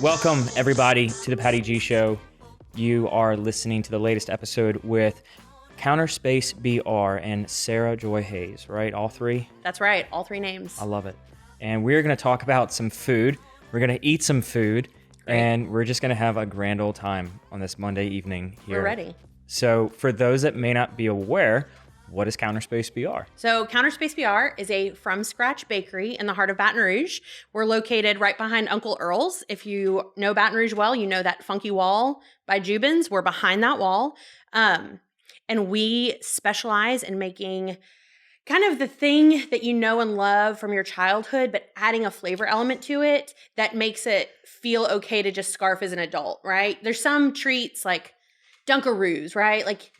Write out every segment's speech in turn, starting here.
Welcome, everybody, to the Patty G Show. You are listening to the latest episode with CounterspaceBR and Sarah Joy Hayes, right? All three? That's right. All three names. I love it. And we're going to talk about some food. We're going to eat some food. Great. And we're just going to have a grand old time on this Monday evening here. We're ready. So for those that may not be aware, what is CounterspaceBR? So CounterspaceBR is a from-scratch bakery in the heart of Baton Rouge. We're located right behind Uncle Earl's. If you know Baton Rouge well, you know that funky wall by Jubin's. We're behind that wall. And we specialize in making kind of the thing that you know and love from your childhood, but adding a flavor element to it that makes it feel okay to just scarf as an adult, right? There's some treats like Dunkaroos, right? Like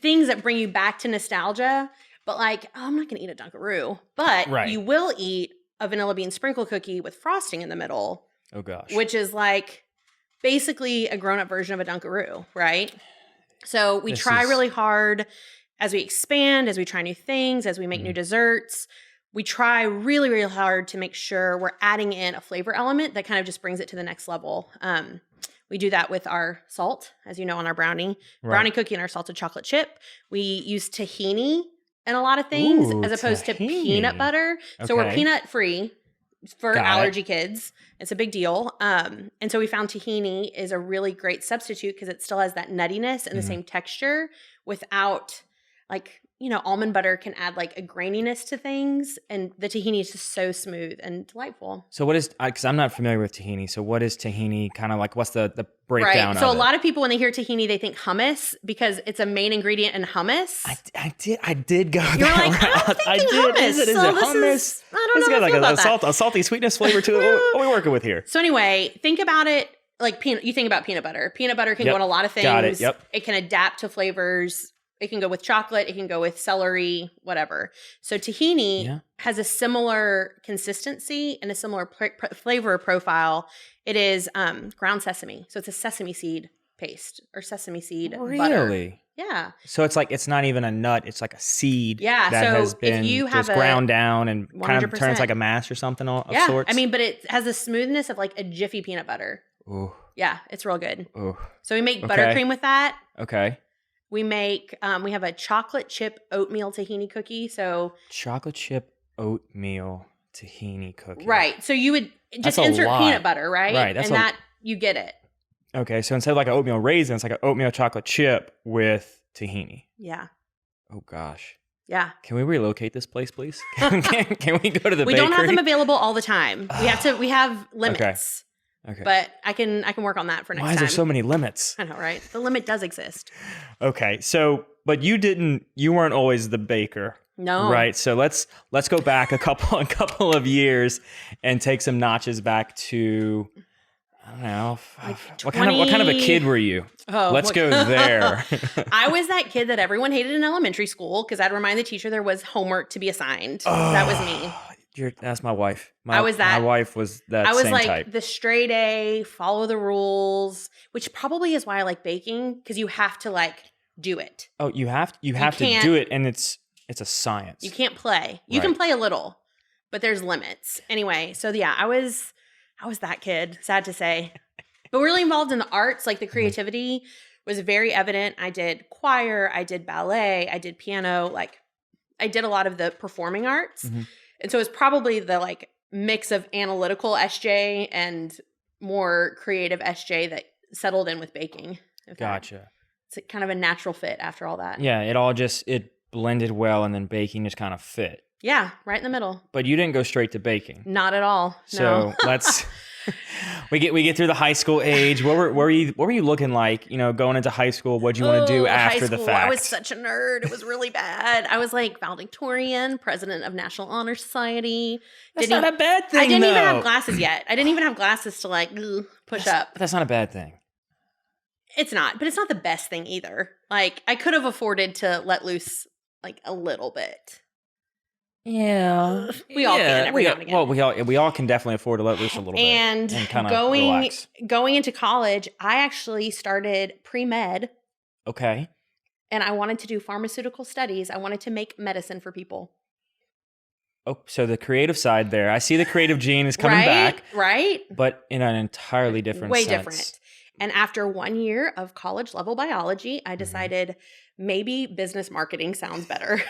things that bring you back to nostalgia, but like, oh, I'm not going to eat a Dunkaroo. But you will eat a vanilla bean sprinkle cookie with frosting in the middle. Oh, gosh. Which is like basically a grown-up version of a Dunkaroo, right? So we try really hard as we expand, as we try new things, as we make new desserts. We try really, really hard to make sure we're adding in a flavor element that kind of just brings it to the next level. We do that with our salt, as you know, on our brownie cookie and our salted chocolate chip. We use tahini in a lot of things as opposed to peanut butter. Okay. So we're peanut free for allergy kids. It's a big deal. And so we found tahini is a really great substitute because it still has that nuttiness and the same texture without like, you know, almond butter can add like a graininess to things, and the tahini is just so smooth and delightful. So what is, because I'm not familiar with tahini, so what is tahini kind of like, what's the breakdown of it? So a lot of people, when they hear tahini, they think hummus because it's a main ingredient in hummus. I did go You're like, I did. Hummus. Is it hummus? I don't know like about that. A salty sweetness flavor to it. What are we working with here? So anyway, think about it like you think about peanut butter. Peanut butter can go in a lot of things. Got it. Yep. It can adapt to flavors. It can go with chocolate. It can go with celery, whatever. So tahini has a similar consistency and a similar flavor profile. It is ground sesame. So it's a sesame seed paste or sesame seed butter. Really? Yeah. So it's like, it's not even a nut. It's like a seed that so has been if you have just ground down and 100%. Kind of turns like a mass or something of sorts. I mean, but it has the smoothness of like a Jiffy peanut butter. Ooh. Yeah, it's real good. Ooh. So we make buttercream with that. Okay. We make, we have a chocolate chip oatmeal tahini cookie. So chocolate chip oatmeal tahini cookie. Right. So you would just insert peanut butter, right? Right. That you get it. Okay. So instead of like an oatmeal raisin, it's like an oatmeal chocolate chip with tahini. Yeah. Oh gosh. Yeah. Can we relocate this place, please? Can we go to the bakery? We don't have them available all the time. We have limits. Okay. But I can work on that for next time. Why is there so many limits? I know, right? The limit does exist. Okay. So, but you weren't always the baker. No. Right. So let's go back a couple of years and take some notches back to, I don't know, like what kind of a kid were you? Oh, let's go there. I was that kid that everyone hated in elementary school because I'd remind the teacher there was homework to be assigned. That was me. That's my wife. I was that. My wife was that I was same like type. the straight A, follow the rules, which probably is why I like baking because you have to like do it. Oh, you have to do it, and it's a science. You can't play. You can play a little, but there's limits. Anyway, so yeah, I was that kid, sad to say. But really involved in the arts, like the creativity was very evident. I did choir, I did ballet, I did piano, like I did a lot of the performing arts. Mm-hmm. And so it's probably the like mix of analytical SJ and more creative SJ that settled in with baking. Gotcha. It's kind of a natural fit after all that. Yeah, it blended well, and then baking just kind of fit. Yeah, right in the middle. But you didn't go straight to baking. Not at all. So let's we get through the high school age. What were you looking like? You know, going into high school. What'd you want to do after the fact? I was such a nerd. It was really bad. I was like valedictorian, president of National Honor Society. That's not a bad thing. I didn't even have glasses yet. I didn't even have glasses to like push up. That's not a bad thing. It's not, but it's not the best thing either. Like I could have afforded to let loose like a little bit. Yeah, we all can every now and again. Well, we all can definitely afford to let loose a little bit and kind of relax. Going into college, I actually started pre-med. Okay. And I wanted to do pharmaceutical studies. I wanted to make medicine for people. Oh, so the creative side there. I see the creative gene is coming back. Right. But in an entirely different Way sense. different. And after 1 year of college level biology, I decided maybe business marketing sounds better.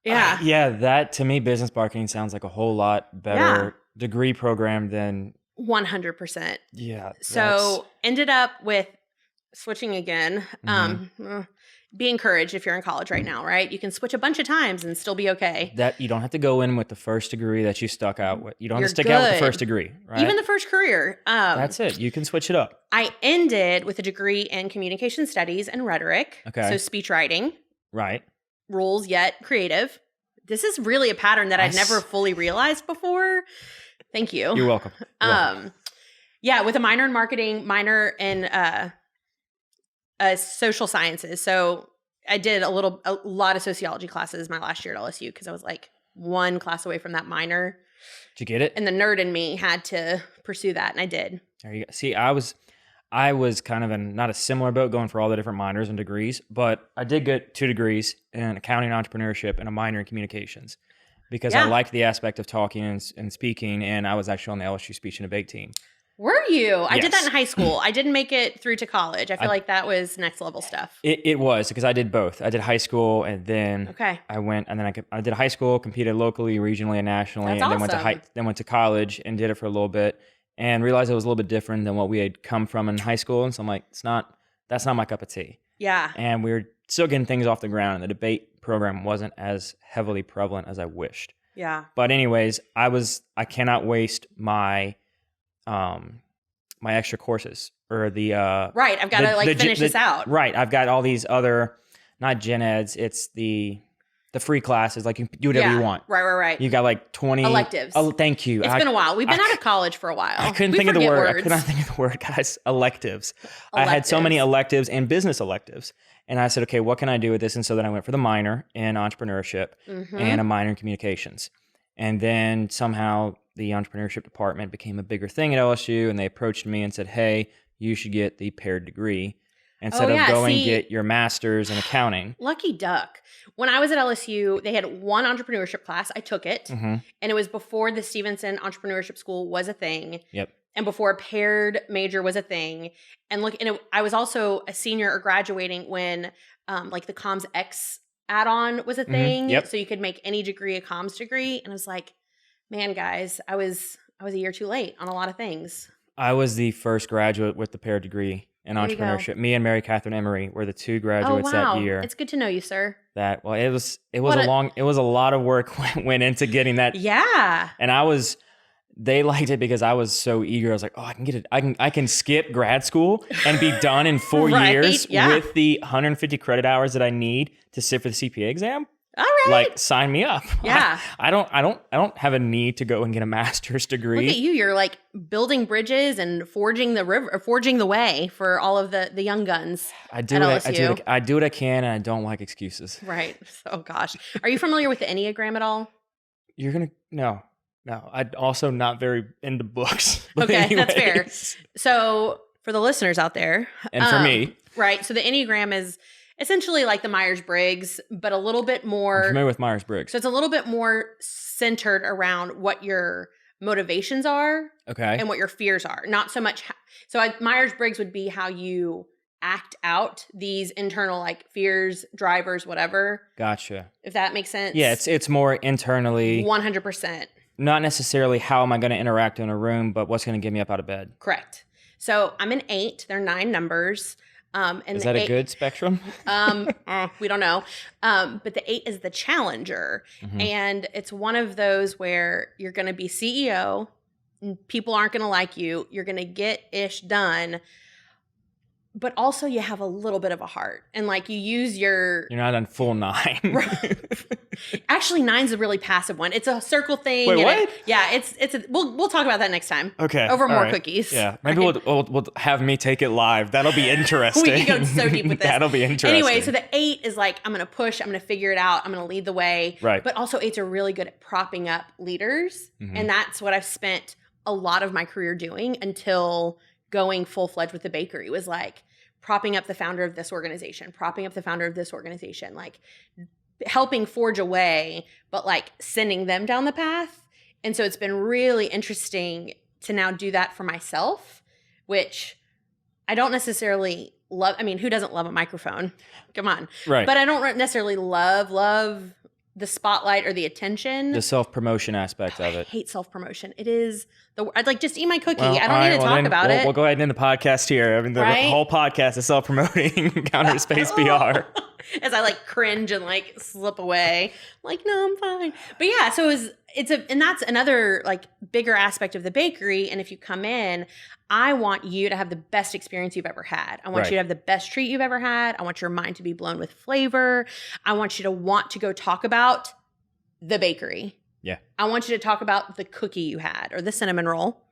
Yeah. Yeah, that to me, business marketing sounds like a whole lot better degree program than 100%. Yeah. So ended up with switching again. Be encouraged if you're in college right now, right? You can switch a bunch of times and still be okay. That you don't have to go in with the first degree that you stuck out with. You don't have to stick You're out with the good. first degree, right? Even the first career. That's it. You can switch it up. I ended with a degree in communication studies and rhetoric. Okay. So speech writing. Right. Rules yet creative. This is really a pattern that I'd never fully realized before. Thank you. You're welcome. Yeah, with a minor in marketing, minor in social sciences. So I did a lot of sociology classes my last year at LSU because I was like one class away from that minor. Did you get it? And the nerd in me had to pursue that, and I did. There you go. See, I was kind of in not a similar boat going for all the different minors and degrees, but I did get 2 degrees in accounting and entrepreneurship and a minor in communications because I liked the aspect of talking and speaking, and I was actually on the LSU speech and debate team. Were you? I did that in high school. I didn't make it through to college. I feel like that was next level stuff. It was because I did both. I did high school and then I went and then I did high school, competed locally, regionally, and nationally, That's and then went to college and did it for a little bit and realized it was a little bit different than what we had come from in high school. And so I'm like, that's not my cup of tea. Yeah. And we were still getting things off the ground, and the debate program wasn't as heavily prevalent as I wished. Yeah. But anyways, I cannot waste my my extra courses or the right. I've got to finish this out. Right. I've got all these other, not gen eds. It's the free classes. Like you can do whatever you want. Right. You got like 20 electives. Oh, thank you. It's been a while. We've been out of college for a while. I couldn't think of the word. I could not think of the word, guys. Electives. I had so many electives and business electives. And I said, okay, what can I do with this? And so then I went for the minor in entrepreneurship and a minor in communications. And then somehow the entrepreneurship department became a bigger thing at LSU, and they approached me and said, hey, you should get the paired degree instead of going get your master's in accounting. Lucky duck. When I was at LSU, they had one entrepreneurship class. I took it, and it was before the Stevenson Entrepreneurship School was a thing. Yep. And before a paired major was a thing. And I was also a senior or graduating when like the Comms X add-on was a thing. Yep. So you could make any degree a comms degree. And I was like, man, guys, I was a year too late on a lot of things. I was the first graduate with the paired degree in entrepreneurship. Me and Mary Catherine Emery were the 2 graduates that year. It's good to know you, sir. It was a lot of work went into getting that. Yeah. And they liked it because I was so eager. I was like, oh, I can get it. I can skip grad school and be done in 4 years with the 150 credit hours that I need to sit for the CPA exam. All right. Like, sign me up. Yeah. I don't have a need to go and get a master's degree. Look at you. You're like building bridges and forging the way for all of the young guns. I do what I can, and I don't like excuses. Right. Oh gosh. Are you familiar with the Enneagram at all? No, I'm also not very into books. Okay, that's fair. So for the listeners out there. And for me. Right. So the Enneagram is essentially like the Myers-Briggs, but a little bit more. I'm familiar with Myers-Briggs. So it's a little bit more centered around what your motivations are. Okay. And what your fears are. Not so much. Myers-Briggs would be how you act out these internal like fears, drivers, whatever. Gotcha. If that makes sense. Yeah, it's more internally. 100%. Not necessarily how am I going to interact in a room, but what's going to get me up out of bed. Correct. So I'm an 8. They're 9 numbers. And is that a good spectrum? We don't know. But the 8 is the challenger. And it's one of those where you're going to be CEO. And people aren't going to like you. You're going to get ish done. But also you have a little bit of a heart. And like you use your... You're not on full 9. Actually, 9's a really passive one. It's a circle thing. Wait, what? We'll talk about that next time. Okay. Over more cookies. Yeah. Maybe we'll have me take it live. That'll be interesting. We can go so deep with this. That'll be interesting. Anyway, so the 8 is like, I'm going to push. I'm going to figure it out. I'm going to lead the way. Right. But also 8s are really good at propping up leaders. And that's what I've spent a lot of my career doing until going full-fledged with the bakery. Was like propping up the founder of this organization, propping up the founder of this organization, like helping forge a way, but like sending them down the path. And so it's been really interesting to now do that for myself, which I don't necessarily love. I mean, who doesn't love a microphone? Come on. Right. But I don't necessarily love the spotlight or the attention. The self-promotion aspect of I it. hate self-promotion. It is I'd like, just eat my cookie. Well, I don't need to talk about it. We'll go ahead and end the podcast here. I mean, the whole podcast is self-promoting CounterspaceBR. As I like cringe and like slip away. I'm like, no, I'm fine. But yeah, so and that's another like bigger aspect of the bakery. And if you come in, I want you to have the best experience you've ever had. I want you to have the best treat you've ever had. I want your mind to be blown with flavor. I want you to want to go talk about the bakery. Yeah. I want you to talk about the cookie you had or the cinnamon roll.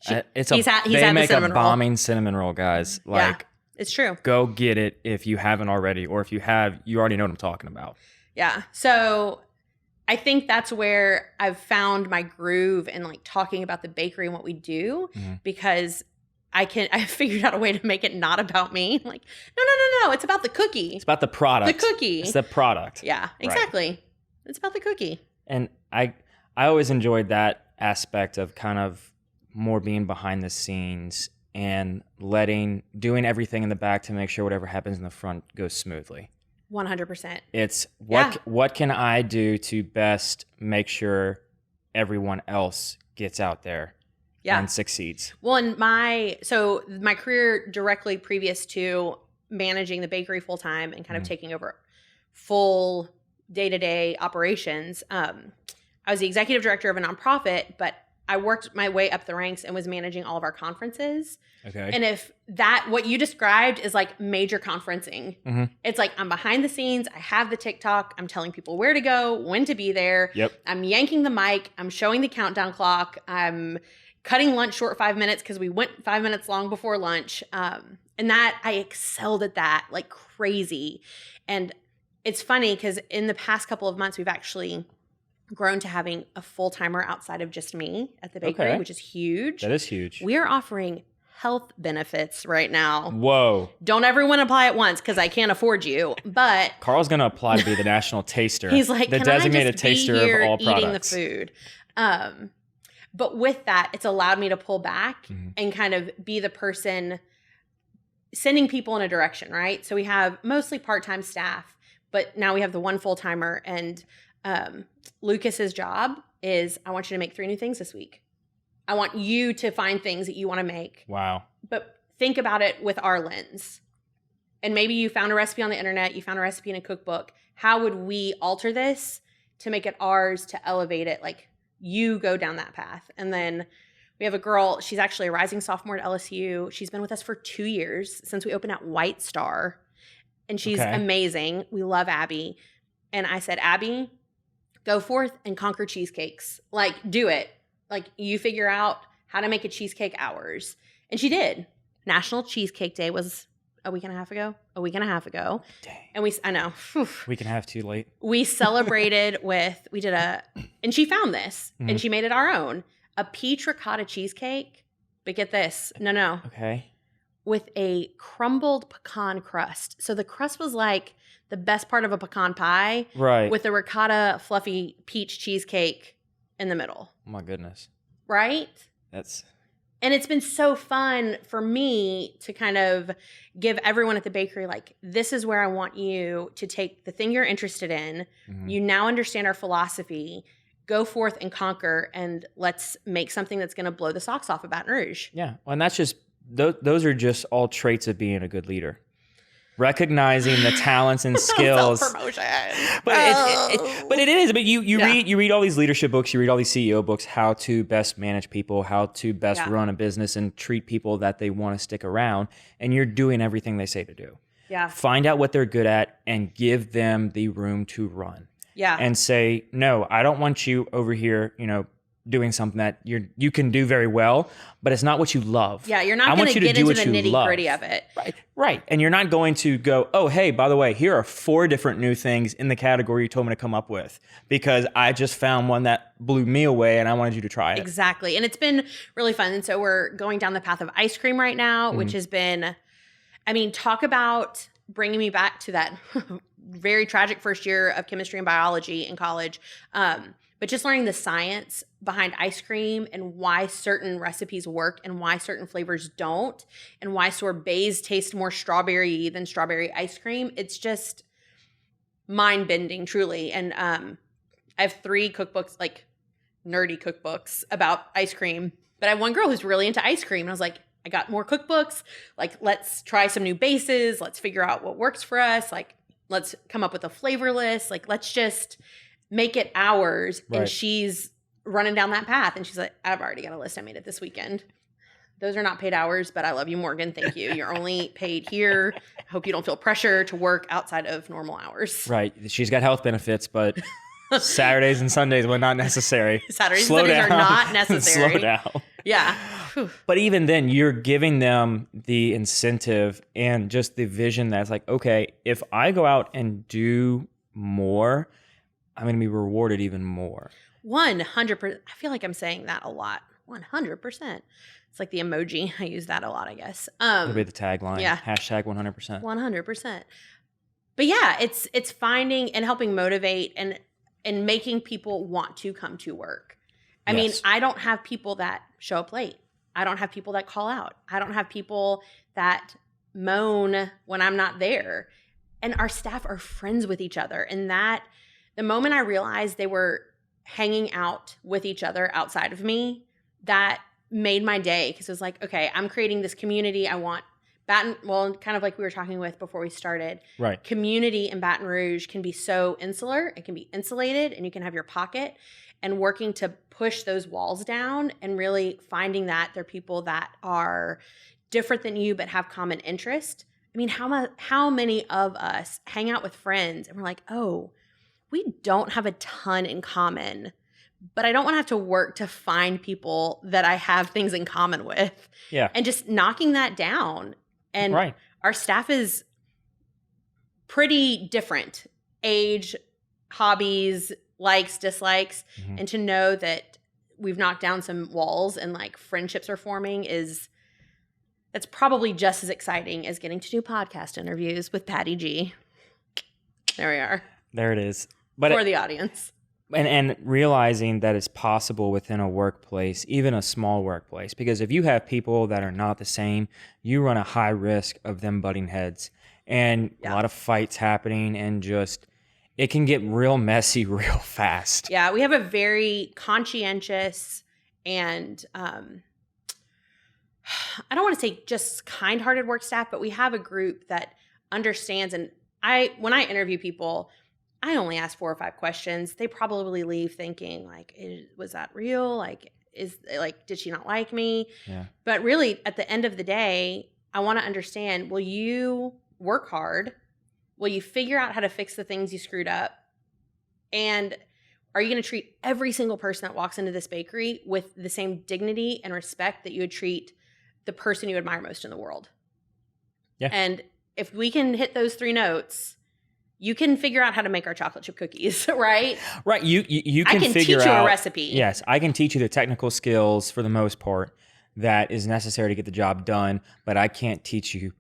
They make a bombing cinnamon roll, guys. Like, it's true. Go get it if you haven't already, or if you have, you already know what I'm talking about. Yeah. So I think that's where I've found my groove in like talking about the bakery and what we do, because I figured out a way to make it not about me. Like, no. It's about the cookie. It's about the product. The cookie. It's the product. Yeah, exactly. Right. It's about the cookie. And I always enjoyed that aspect of kind of more being behind the scenes and doing everything in the back to make sure whatever happens in the front goes smoothly. 100%. It's what can I do to best make sure everyone else gets out there and succeeds? Well, and my career directly previous to managing the bakery full time and kind of taking over full day-to-day operations, I was the executive director of a nonprofit, but I worked my way up the ranks and was managing all of our conferences. Okay. And if what you described is like major conferencing, it's like I'm behind the scenes. I have the TikTok. I'm telling people where to go, when to be there. Yep. I'm yanking the mic. I'm showing the countdown clock. I'm cutting lunch short 5 minutes because we went 5 minutes long before lunch. And that I excelled at that like crazy. And it's funny because in the past couple of months, we've actually grown to having a full-timer outside of just me at the bakery, which is huge. That is huge. We are offering health benefits right now. Whoa. Don't everyone apply at once because I can't afford you. But Carl's going to apply to be the national taster. He's like, the designated taster of all products. Eating the food. But with that, it's allowed me to pull back and kind of be the person sending people in a direction, right? So we have mostly part-time staff, but now we have the one full-timer, and Lucas's job is, I want you to make 3 new things this week. I want you to find things that you want to make. Wow. But think about it with our lens. And maybe you found a recipe on the internet, you found a recipe in a cookbook. How would we alter this to make it ours, to elevate it? Like, you go down that path. And then we have a girl, she's actually a rising sophomore at LSU. She's been with us for 2 years since we opened at White Star. And she's amazing. We love Abby. And I said, Abby, go forth and conquer cheesecakes. Like, do it. Like, you figure out how to make a cheesecake ours. And she did. National Cheesecake Day was a week and a half ago. Dang. And I know. Week and a half too late. We celebrated and she found this, and she made it our own, a peach ricotta cheesecake. But get this. No. Okay. With a crumbled pecan crust. So the crust was like the best part of a pecan pie. Right. With a ricotta fluffy peach cheesecake in the middle. Oh my goodness. Right? And it's been so fun for me to kind of give everyone at the bakery, like, this is where I want you to take the thing you're interested in. You now understand our philosophy. Go forth and conquer, and let's make something that's going to blow the socks off of Baton Rouge. Yeah. Well, and that's just, those are just all traits of being a good leader. Recognizing the talents and skills. Self-promotion. But it is. But you read all these leadership books, you read all these CEO books, how to best manage people, how to best run a business and treat people that they want to stick around, and you're doing everything they say to do. Yeah. Find out what they're good at and give them the room to run. Yeah. And say, no, I don't want you over here, doing something that you can do very well, but it's not what you love. Yeah, you're not going to get into the nitty-gritty of it. Right. And you're not going to go, oh, hey, by the way, here are 4 different new things in the category you told me to come up with because I just found one that blew me away and I wanted you to try it. Exactly. And it's been really fun. And so we're going down the path of ice cream right now, which has been, talk about bringing me back to that very tragic first year of chemistry and biology in college. But just learning the science behind ice cream and why certain recipes work and why certain flavors don't, and why sorbets taste more strawberry than strawberry ice cream. It's just mind-bending, truly. And I have 3 cookbooks, like nerdy cookbooks about ice cream. But I have one girl who's really into ice cream. And I was like, I got more cookbooks. Like, let's try some new bases. Let's figure out what works for us. Like, let's come up with a flavor list. Like, let's just make it ours. Right. And she's running down that path. And she's like, I've already got a list. I made it this weekend. Those are not paid hours, but I love you, Morgan. Thank you. You're only paid here. I hope you don't feel pressure to work outside of normal hours. Right. She's got health benefits, but Saturdays and Sundays were not necessary. Saturdays and Sundays are not necessary. Slow down. Yeah. Whew. But even then, you're giving them the incentive and just the vision that's like, okay, if I go out and do more, I'm going to be rewarded even more. 100%. I feel like I'm saying that a lot. 100%. It's like the emoji. I use that a lot, I guess. It'll be the tagline. Yeah. Hashtag 100%. 100%. But yeah, it's finding and helping motivate and making people want to come to work. I mean, I don't have people that show up late. I don't have people that call out. I don't have people that moan when I'm not there. And our staff are friends with each other. And that the moment I realized they were hanging out with each other outside of me, that made my day, because it was like, okay, I'm creating this community. I want kind of like we were talking with before we started. Right. Community in Baton Rouge can be so insular. It can be insulated, and you can have your pocket. And working to push those walls down and really finding that they're people that are different than you but have common interest. I mean, how many of us hang out with friends and we're like, oh, we don't have a ton in common, but I don't want to have to work to find people that I have things in common with. Yeah. And just knocking that down. And right. Our staff is pretty different. Age, hobbies, likes, dislikes. Mm-hmm. And to know that we've knocked down some walls and like friendships are forming that's probably just as exciting as getting to do podcast interviews with Patty G. There we are. There it is. But for the audience. And realizing that it's possible within a workplace, even a small workplace, because if you have people that are not the same, you run a high risk of them butting heads and a lot of fights happening, and just it can get real messy real fast. Yeah, we have a very conscientious and I don't want to say just kind-hearted work staff, but we have a group that understands. And when I interview people, I only ask 4 or 5 questions. They probably leave thinking like, was that real? Like, did she not like me? Yeah. But really, at the end of the day, I want to understand, will you work hard? Will you figure out how to fix the things you screwed up? And are you going to treat every single person that walks into this bakery with the same dignity and respect that you would treat the person you admire most in the world? Yeah. And if we can hit those 3 notes, you can figure out how to make our chocolate chip cookies, right? Right. You can I can figure teach you out a recipe. Yes, I can teach you the technical skills for the most part that is necessary to get the job done, but I can't teach you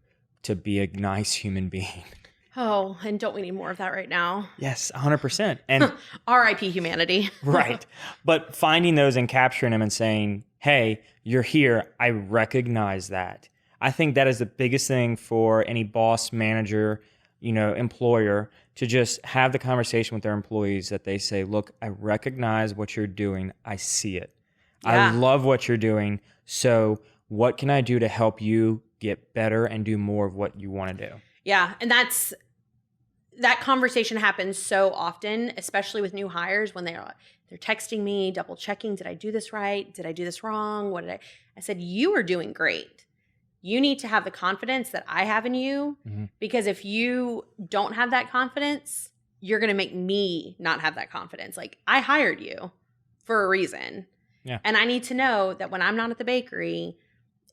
to be a nice human being. Oh, and don't we need more of that right now? Yes, 100%. And R.I.P. humanity. right. But finding those and capturing them and saying, hey, you're here. I recognize that. I think that is the biggest thing for any boss, manager, employer, to just have the conversation with their employees that they say, look, I recognize what you're doing. I see it. Yeah. I love what you're doing. So what can I do to help you get better and do more of what you want to do? Yeah. And that conversation happens so often, especially with new hires, when they're texting me, double checking, did I do this right? Did I do this wrong? I said, you are doing great. You need to have the confidence that I have in you, because if you don't have that confidence, you're going to make me not have that confidence. Like, I hired you for a reason. Yeah. And I need to know that when I'm not at the bakery,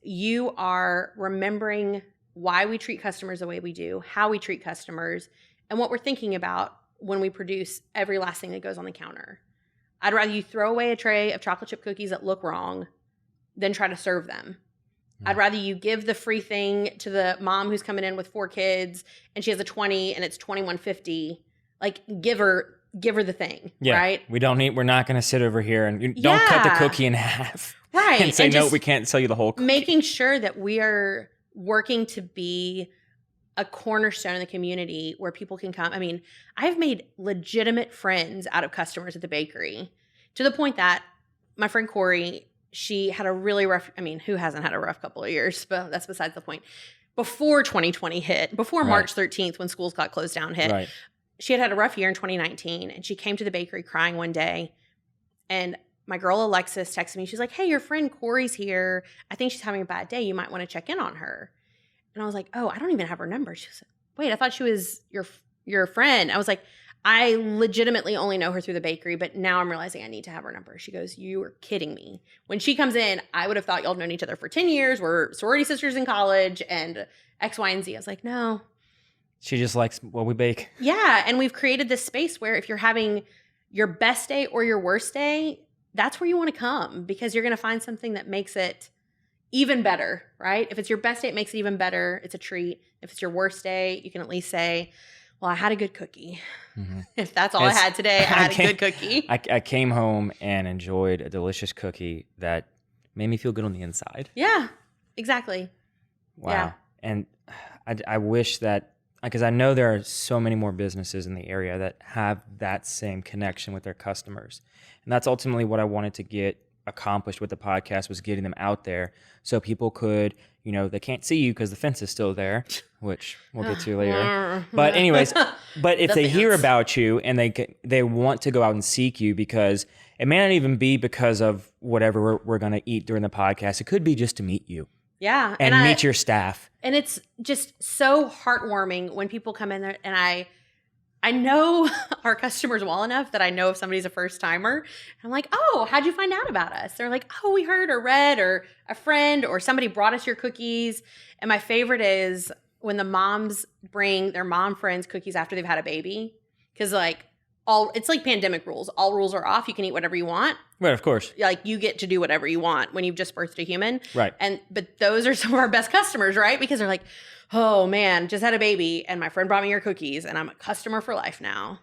you are remembering why we treat customers the way we do, how we treat customers, and what we're thinking about when we produce every last thing that goes on the counter. I'd rather you throw away a tray of chocolate chip cookies that look wrong than try to serve them. I'd rather you give the free thing to the mom who's coming in with 4 kids and she has a 20 and it's $21.50. Like give her the thing, right? We're not going to sit over here and don't cut the cookie in half. Right. And say, no, we can't sell you the whole cookie. Making sure that we are working to be a cornerstone in the community where people can come. I mean, I've made legitimate friends out of customers at the bakery to the point that my friend Corey, she had a really rough, I mean, who hasn't had a rough couple of years? But that's besides the point. Before 2020 hit, before March 13th when schools got closed down hit, she had a rough year in 2019 and she came to the bakery crying one day. And my girl Alexis texted me. She's like, hey, your friend Corey's here. I think she's having a bad day. You might want to check in on her. And I was like, oh, I don't even have her number. She said, wait, I thought she was your friend. I was like, I legitimately only know her through the bakery, but now I'm realizing I need to have her number. She goes, you are kidding me. When she comes in, I would have thought y'all known each other for 10 years. We're sorority sisters in college and X, Y, and Z. I was like, no. She just likes what we bake. Yeah. And we've created this space where if you're having your best day or your worst day, that's where you want to come because you're going to find something that makes it even better, right? If it's your best day, it makes it even better. It's a treat. If it's your worst day, you can at least say, well, I had a good cookie. Mm-hmm. If that's all I had today, I had a good cookie. I came home and enjoyed a delicious cookie that made me feel good on the inside. Yeah, exactly. Wow. Yeah. And I wish that, because I know there are so many more businesses in the area that have that same connection with their customers. And that's ultimately what I wanted to get accomplished with the podcast, was getting them out there so people could, they can't see you because the fence is still there, which we'll get to later. But anyways, but if they hear about you and they want to go out and seek you, because it may not even be because of whatever we're going to eat during the podcast. It could be just to meet you. Yeah. And meet your staff. And it's just so heartwarming when people come in there, and I know our customers well enough that I know if somebody's a first timer. I'm like, oh, how'd you find out about us? They're like, oh, we heard or read, or a friend or somebody brought us your cookies. And my favorite is when the moms bring their mom friends cookies after they've had a baby. Because it's like pandemic rules. All rules are off. You can eat whatever you want. Right, of course. Like you get to do whatever you want when you've just birthed a human. Right. But those are some of our best customers, right? Because they're like, oh man, just had a baby and my friend brought me your cookies and I'm a customer for life now.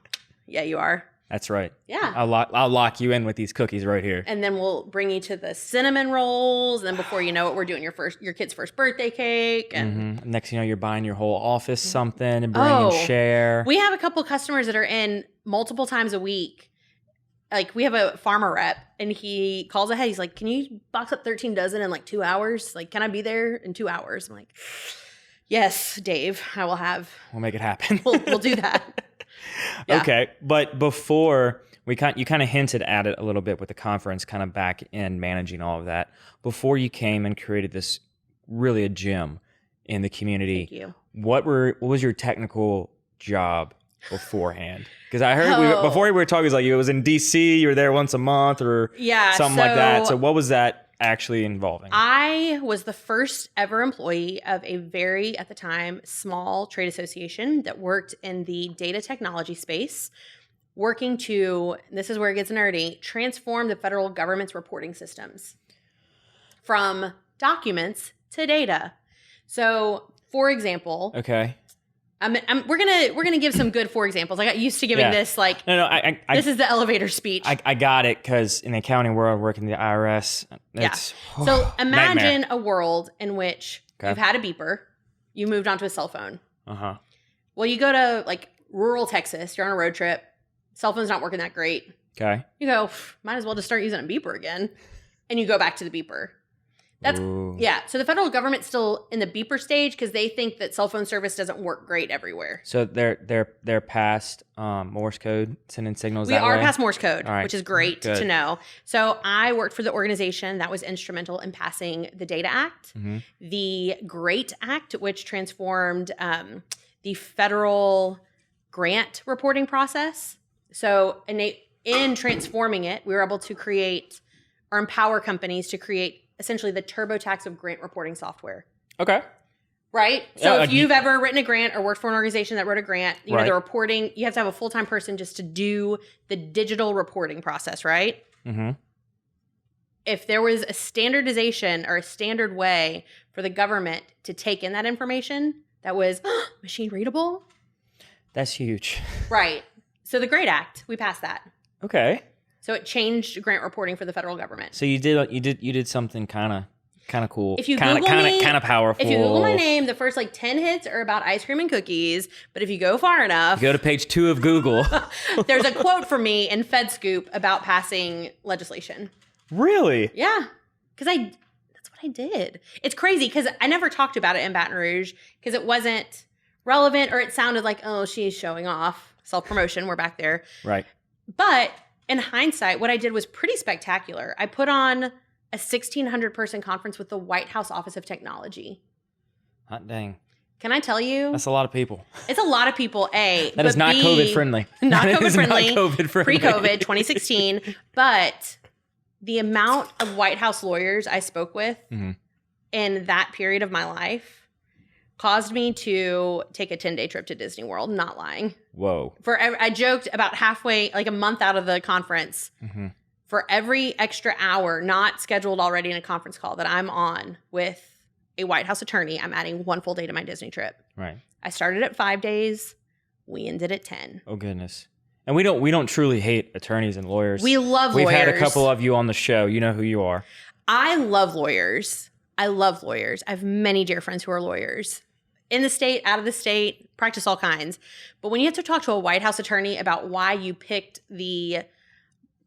Yeah, you are. That's right. Yeah. I'll lock you in with these cookies right here. And then we'll bring you to the cinnamon rolls. And then before you know it, we're doing your kid's first birthday cake. And next thing you know, you're buying your whole office something and bring and share. We have a couple customers that are in multiple times a week. Like we have a farmer rep and he calls ahead. He's like, can you box up 13 dozen in 2 hours? Like, can I be there in 2 hours? I'm like, yes, Dave, we'll make it happen. We'll do that. Yeah. Okay. But before you kind of hinted at it a little bit with the conference, kind of back in managing all of that, before you came and created this really a gym in the community. Thank you. What was your technical job beforehand? Because I heard before we were talking, it was in DC, you were there once a month or something like that. So what was that actually involving? I was the first ever employee of a very, at the time, small trade association that worked in the data technology space, working to, this is where it gets nerdy, transform the federal government's reporting systems from documents to data. So, for example, okay. We're gonna give some good for examples. I got used to giving this this is the elevator speech. I got it because in the accounting world, working in the IRS, so imagine nightmare. A world in which you've had a beeper, you moved onto a cell phone. Well, you go to rural Texas, you're on a road trip, cell phone's not working that great. Okay. You go, might as well just start using a beeper again, and you go back to the beeper. So the federal government's still in the beeper stage because they think that cell phone service doesn't work great everywhere. So they're past Morse code, sending signals. We are past Morse code, right. Which is great to know. So I worked for the organization that was instrumental in passing the Data Act, the GREAT Act, which transformed the federal grant reporting process. So in transforming it, we were able to create or empower companies to create essentially the TurboTax of grant reporting software. Okay. Right? So if you've ever written a grant or worked for an organization that wrote a grant, you know, the reporting, you have to have a full-time person just to do the digital reporting process, right? If there was a standardization or a standard way for the government to take in that information that was machine readable. That's huge. Right. So the GRADE Act, we passed that. Okay. So it changed grant reporting for the federal government. So you did something kind of cool. If you kind of powerful. If you Google my name, the first like 10 hits are about ice cream and cookies. But if you go far enough, go to page 2 of Google. There's a quote from me in FedScoop about passing legislation. Really? Yeah, because that's what I did. It's crazy because I never talked about it in Baton Rouge because it wasn't relevant, or it sounded like, oh, she's showing off, self-promotion. We're back there. Right. But in hindsight, what I did was pretty spectacular. I put on a 1,600-person conference with the White House Office of Technology. Hot dang. Can I tell you? That's a lot of people. It's a lot of people, A. That is not COVID friendly. Not COVID friendly. Not COVID friendly. Pre-COVID, 2016. But the amount of White House lawyers I spoke with in that period of my life caused me to take a 10-day trip to Disney World, not lying. Whoa. I joked about halfway, like a month out of the conference, for every extra hour not scheduled already in a conference call that I'm on with a White House attorney, I'm adding 1 full day to my Disney trip. Right. I started at 5 days. We ended at 10. Oh, goodness. And we don't truly hate attorneys and lawyers. We love lawyers. We've had a couple of you on the show. You know who you are. I love lawyers. I have many dear friends who are lawyers. In the state, out of the state, practice all kinds. But when you have to talk to a White House attorney about why you picked the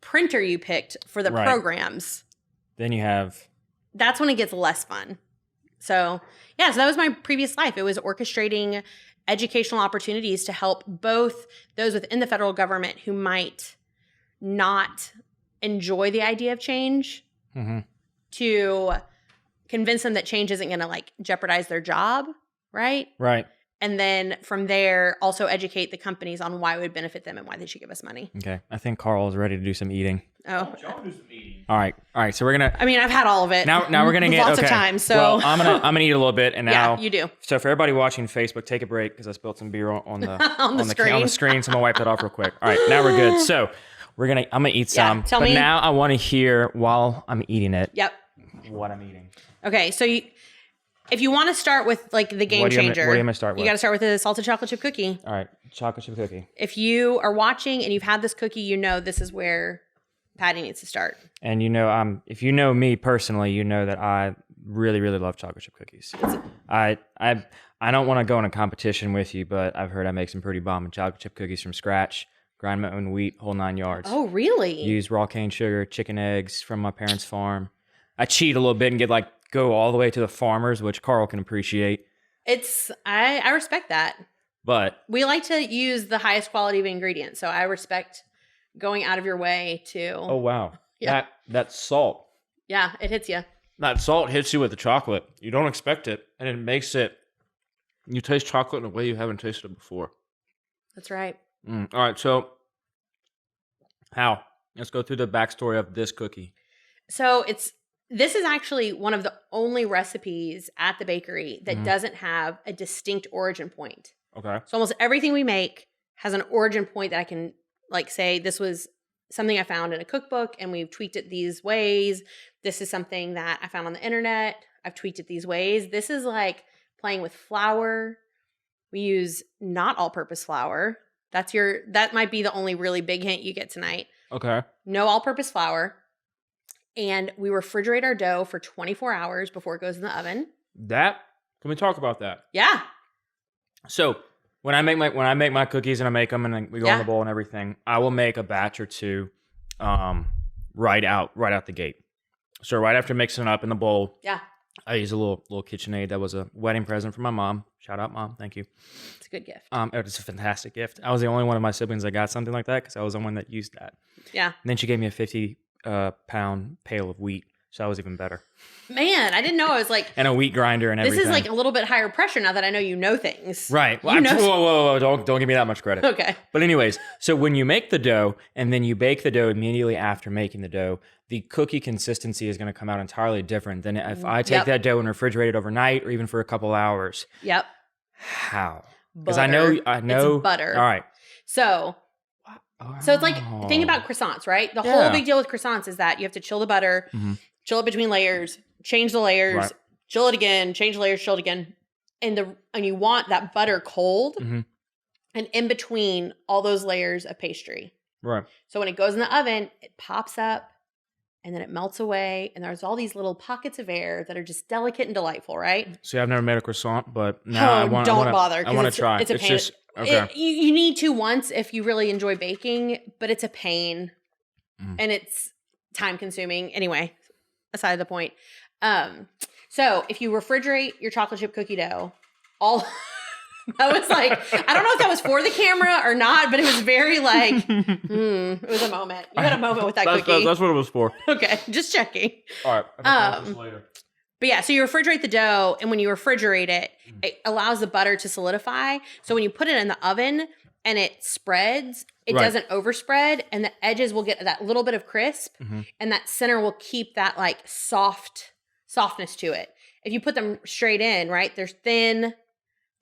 printer you picked for the programs, then that's when it gets less fun. So that was my previous life. It was orchestrating educational opportunities to help both those within the federal government who might not enjoy the idea of change to convince them that change isn't going to like jeopardize their job. Right? Right. And then from there, also educate the companies on why it would benefit them and why they should give us money. Okay. I think Carl is ready to do some eating. Oh. Y'all do some eating. All right. So we're going to... I mean, I've had all of it. Now we're going to get... Lots of time, so... Well, I'm gonna eat a little bit, and now... Yeah, you do. So for everybody watching Facebook, take a break, because I spilled some beer on the on the screen, so I'm going to wipe that off real quick. All right, now we're good. So I'm going to eat some. Tell me. Now I want to hear, while I'm eating it... Yep. What I'm eating. Okay, so if you want to start with like the game changer, what are you going to start with? You got to start with a salted chocolate chip cookie. All right, chocolate chip cookie. If you are watching and you've had this cookie, you know this is where Patty needs to start. And if you know me personally, you know that I really, really love chocolate chip cookies. I don't want to go in a competition with you, but I've heard I make some pretty bomb chocolate chip cookies from scratch. Grind my own wheat, whole 9 yards. Oh, really? Use raw cane sugar, chicken eggs from my parents' farm. I cheat a little bit and go all the way to the farmers, which Carl can appreciate. I respect that. But we like to use the highest quality of ingredients, so I respect going out of your way to... Oh, wow. Yeah. That salt. Yeah, it hits you. That salt hits you with the chocolate. You don't expect it, and it makes it... You taste chocolate in a way you haven't tasted it before. That's right. All right, so... Let's go through the backstory of this cookie. So this is actually one of the only recipes at the bakery that doesn't have a distinct origin point. Okay. So almost everything we make has an origin point that I can say this was something I found in a cookbook and we've tweaked it these ways. This is something that I found on the internet. I've tweaked it these ways. This is like playing with flour. We use not all-purpose flour. That might be the only really big hint you get tonight. Okay. No all-purpose flour. And we refrigerate our dough for 24 hours before it goes in the oven. Can we talk about that? Yeah. So when I make my cookies and I make them and then we go in the bowl and everything, I will make a batch or two right out the gate. So right after mixing it up in the bowl, I use a little KitchenAid. That was a wedding present from my mom. Shout out, Mom. Thank you. It's a good gift. It's a fantastic gift. I was the only one of my siblings that got something like that because I was the one that used that. Yeah. And then she gave me a 50-pound pail of wheat. So that was even better. Man, I didn't know. I was like... And a wheat grinder and everything. This is like a little bit higher pressure now that I know you know things. Right. Well, whoa. Don't give me that much credit. Okay. But anyways, so when you make the dough and then you bake the dough immediately after making the dough, the cookie consistency is going to come out entirely different than if I take that dough and refrigerate it overnight or even for a couple hours. Yep. How? Because I know. It's butter. All right. So it's like, think about croissants, right? The whole big deal with croissants is that you have to chill the butter, chill it between layers, change the layers, chill it again, change layers, chill it again. And you want that butter cold Mm-hmm. and in between all those layers of pastry. Right. So when it goes in the oven, it pops up and then it melts away. And there's all these little pockets of air that are just delicate and delightful, right? See, I've never made a croissant, but now don't bother. I want to try. It's a pain. Okay. You need to once if you really enjoy baking, but it's a pain and it's time consuming. Anyway, aside of the point. So if you refrigerate your chocolate chip cookie dough, I was like, I don't know if that was for the camera or not, but it was very like, it was a moment. You had a moment with that cookie. That's what it was for. Okay, just checking. All right. I'll this later. But yeah, so you refrigerate the dough, and when you refrigerate it, it allows the butter to solidify. So when you put it in the oven and it spreads, it doesn't overspread, and the edges will get that little bit of crisp, and that center will keep that like softness to it. If you put them straight in, right, they're thin,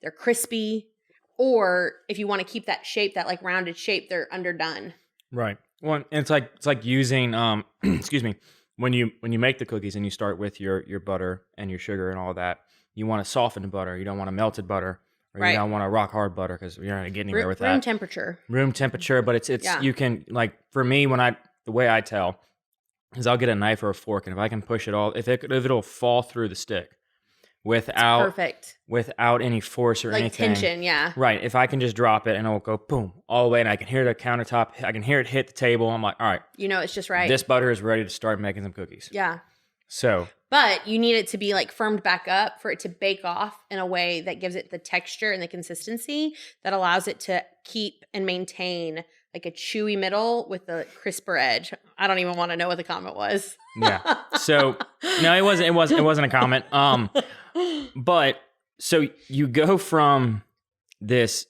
they're crispy, or if you want to keep that shape, that like rounded shape, they're underdone. Right. Well, and it's like using excuse me, when you make the cookies and you start with your butter and your sugar and all that, you want to soften the butter. You don't want a melted butter, or you don't want a rock hard butter because you're not gonna get anywhere with that. Room temperature, but it's you can, like, for me, the way I tell is I'll get a knife or a fork, and if I can push it all, if it'll fall through the stick without any force or anything, tension, right. If I can just drop it and it'll go boom all the way, and I can hear the countertop, I can hear it hit the table. I'm like, all right, it's just right. This butter is ready to start making some cookies. Yeah. So, but you need it to be like firmed back up for it to bake off in a way that gives it the texture and the consistency that allows it to keep and maintain like a chewy middle with a crisper edge. I don't even want to know what the comment was. Yeah. So no, it wasn't a comment. But so you go from this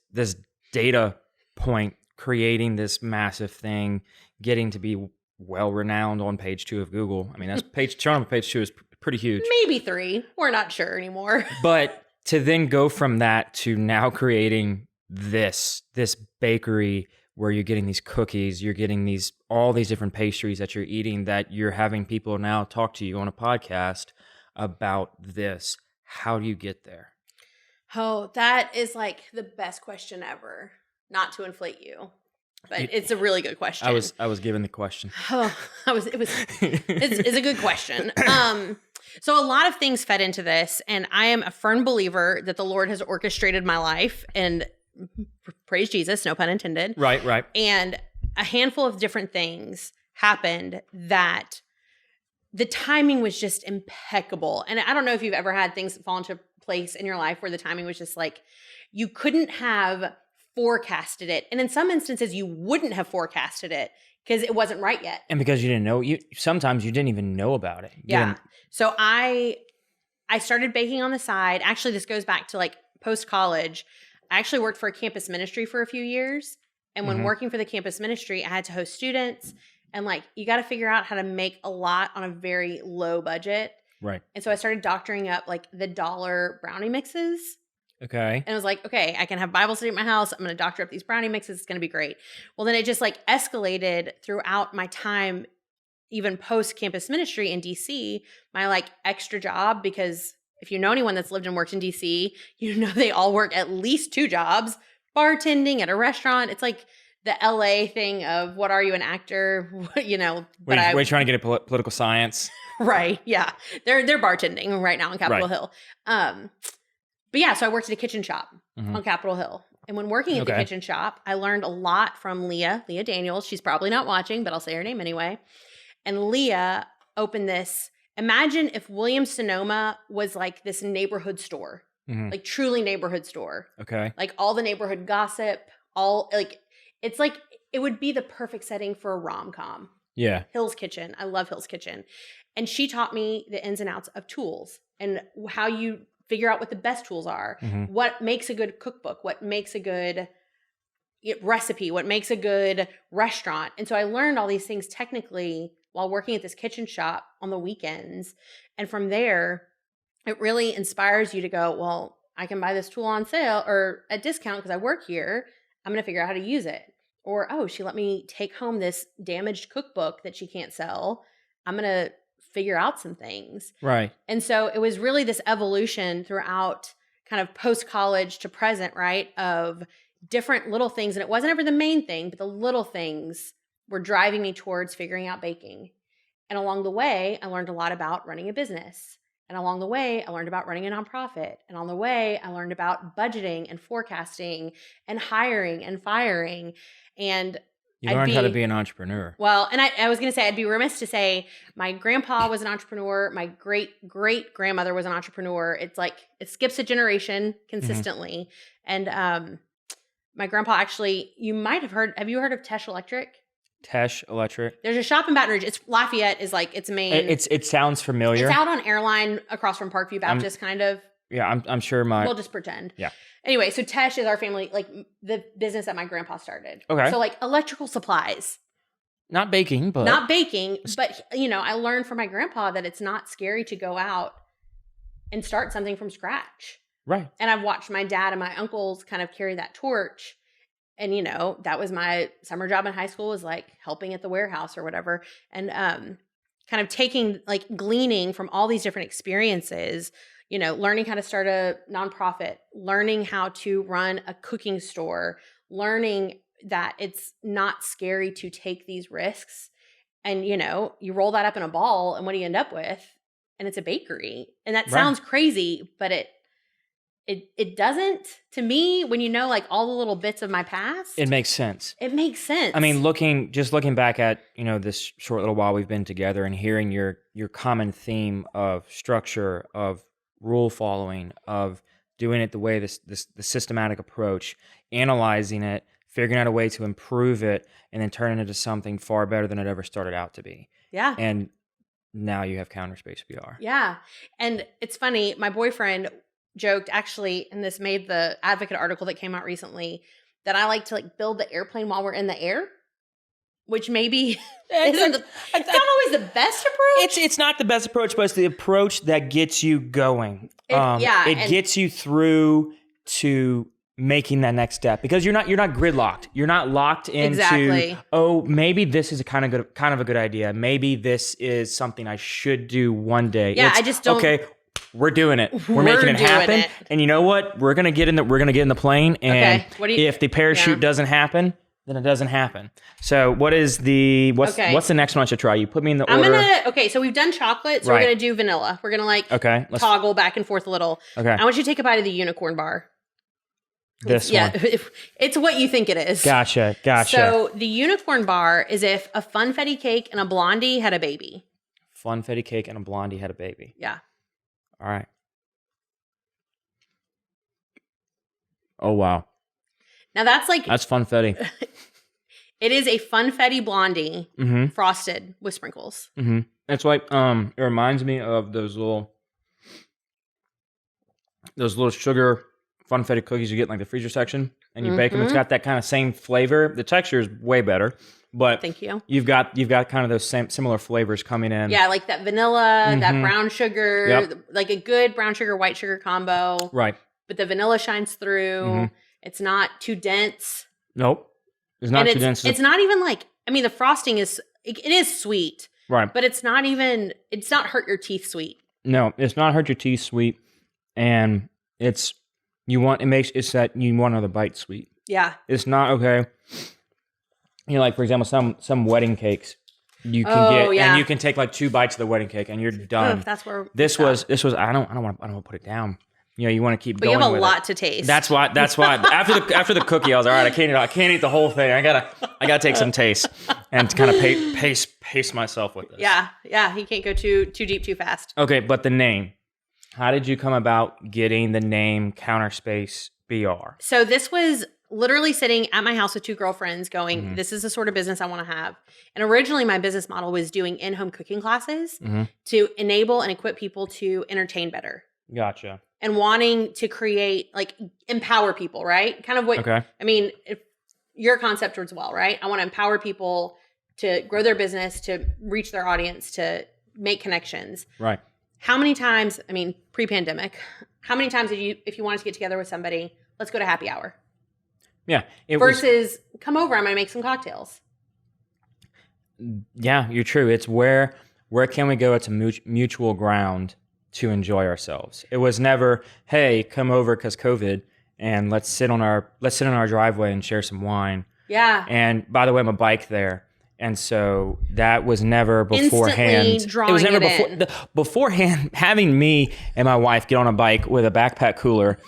data point, creating this massive thing, getting to be well renowned on page 2 of Google. I mean, showing up on page 2 is pretty huge. Maybe 3. We're not sure anymore. But to then go from that to now creating this bakery where you're getting these cookies, you're getting all these different pastries that you're eating, that you're having people now talk to you on a podcast about this. How do you get there? Oh, that is like the best question ever. Not to inflate you, but it's a really good question. I was given the question. Oh, it's a good question. So a lot of things fed into this, and I am a firm believer that the Lord has orchestrated my life, and praise Jesus, no pun intended. Right. And a handful of different things happened that the timing was just impeccable. And I don't know if you've ever had things fall into place in your life where the timing was just like, you couldn't have forecasted it. And in some instances, you wouldn't have forecasted it because it wasn't right yet. And because you didn't know, sometimes you didn't even know about it. So I started baking on the side. Actually, this goes back to like post-college. I actually worked for a campus ministry for a few years. And when working for the campus ministry, I had to host students. And like, you got to figure out how to make a lot on a very low budget. Right. And so I started doctoring up like the $1 brownie mixes. Okay. And I was like, okay, I can have Bible study at my house. I'm going to doctor up these brownie mixes. It's going to be great. Well, then it just like escalated throughout my time, even post campus ministry in DC, my like extra job, because if you know anyone that's lived and worked in DC, you know they all work at least 2 jobs, bartending at a restaurant. It's like the LA thing of what are you, an actor? You know, but we're trying to get a political science. Right. Yeah. They're bartending right now on Capitol Hill. But yeah, so I worked at a kitchen shop on Capitol Hill. And when working at the kitchen shop, I learned a lot from Leah Daniels. She's probably not watching, but I'll say her name anyway. And Leah opened this. Imagine if Williams-Sonoma was like this neighborhood store, like truly neighborhood store. Okay. Like all the neighborhood gossip, it's like, it would be the perfect setting for a rom-com. Yeah. Hill's Kitchen. I love Hill's Kitchen. And she taught me the ins and outs of tools and how you figure out what the best tools are, what makes a good cookbook, what makes a good recipe, what makes a good restaurant. And so I learned all these things technically while working at this kitchen shop on the weekends. And from there, it really inspires you to go, well, I can buy this tool on sale or at discount because I work here. I'm going to figure out how to use it. Or, oh, she let me take home this damaged cookbook that she can't sell. I'm going to figure out some things. Right. And so it was really this evolution throughout kind of post-college to present, right, of different little things. And it wasn't ever the main thing, but the little things were driving me towards figuring out baking. And along the way, I learned a lot about running a business. And along the way, I learned about running a nonprofit. And on the way, I learned about budgeting and forecasting and hiring and firing. And you learned how to be an entrepreneur. Well, and I was going to say, I'd be remiss to say my grandpa was an entrepreneur. My great-great-grandmother was an entrepreneur. It's like it skips a generation consistently. And my grandpa actually, you might have heard of Tesh Electric? Tesh Electric. There's a shop in Baton Rouge. It's Lafayette is like its main. It sounds familiar. It's out on Airline across from Parkview Baptist, kind of. Yeah, I'm sure We'll just pretend. Yeah. Anyway, so Tesh is our family, like the business that my grandpa started. Okay. So like electrical supplies. Not baking, but I learned from my grandpa that it's not scary to go out and start something from scratch. Right. And I've watched my dad and my uncles kind of carry that torch. And, that was my summer job in high school, was like helping at the warehouse or whatever. And kind of gleaning from all these different experiences, learning how to start a nonprofit, learning how to run a cooking store, learning that it's not scary to take these risks. And, you roll that up in a ball and what do you end up with? And it's a bakery. And that sounds crazy, but it doesn't, to me, when like all the little bits of my past. It makes sense. It makes sense. I mean, looking back at, this short little while we've been together and hearing your common theme of structure, of rule following, of doing it the way the systematic approach, analyzing it, figuring out a way to improve it, and then turning it into something far better than it ever started out to be. Yeah. And now you have CounterspaceBR. Yeah. And it's funny, my boyfriend joked actually, and this made the Advocate article that came out recently, that I like to build the airplane while we're in the air, which maybe it's not always the best approach. It's not the best approach, but it's the approach that gets you going. It gets you through to making that next step, because you're not gridlocked. You're not locked into, oh, maybe this is kind of a good idea. Maybe this is something I should do one day. Yeah, I just don't. Okay, we're doing it. We're making it happen. And you know what? We're gonna get in the plane. And if the parachute doesn't happen, then it doesn't happen. So what's the next one I should try? You put me in the order. So we've done chocolate, so we're gonna do vanilla. We're gonna toggle back and forth a little. Okay. I want you to take a bite of the unicorn bar. This one. It's what you think it is. Gotcha. So the unicorn bar is if a funfetti cake and a blondie had a baby. Funfetti cake and a blondie had a baby. Yeah. All right. Oh, wow. Now that's funfetti. It is a funfetti blondie frosted with sprinkles. Mm-hmm. It's like, it reminds me of those little sugar funfetti cookies you get in like the freezer section, and you bake them. It's got that kind of same flavor. The texture is way better, but thank you. You've got kind of those similar flavors coming in. Yeah, like that vanilla, that brown sugar, like a good brown sugar white sugar combo. Right. But the vanilla shines through. It's not too dense. Nope. It's not too dense. It's not even the frosting is it is sweet. Right. But it's not hurt your teeth sweet. No, it's not hurt your teeth sweet, and it's that you want another bite sweet. Yeah. It's not okay. Like for example, some wedding cakes you can get, and you can take like 2 bites of the wedding cake and you're done. That's where this was. I don't want to put it down. You want to keep going. But you have a lot to taste. That's why after the cookie, I was all right. I can't eat the whole thing. I gotta take some taste and kind of pace myself with this. Yeah. You can't go too deep too fast. Okay, but the name. How did you come about getting the name CounterspaceBR? So this was literally sitting at my house with 2 girlfriends going, this is the sort of business I want to have. And originally my business model was doing in-home cooking classes to enable and equip people to entertain better. Gotcha. And wanting to create, empower people, right? Kind of what, if your concept as well, right? I want to empower people to grow their business, to reach their audience, to make connections. Right. How many times, pre-pandemic, how many times if you wanted to get together with somebody, let's go to happy hour? Yeah. Versus come over, I'm going to make some cocktails. Yeah, you're true. It's where where can we go to mutual ground to enjoy ourselves? It was never, hey, come over because COVID and let's sit on our driveway and share some wine. Yeah. And by the way, I'm a bike there. And so that was never beforehand. Instantly drawing in. Beforehand, having me and my wife get on a bike with a backpack cooler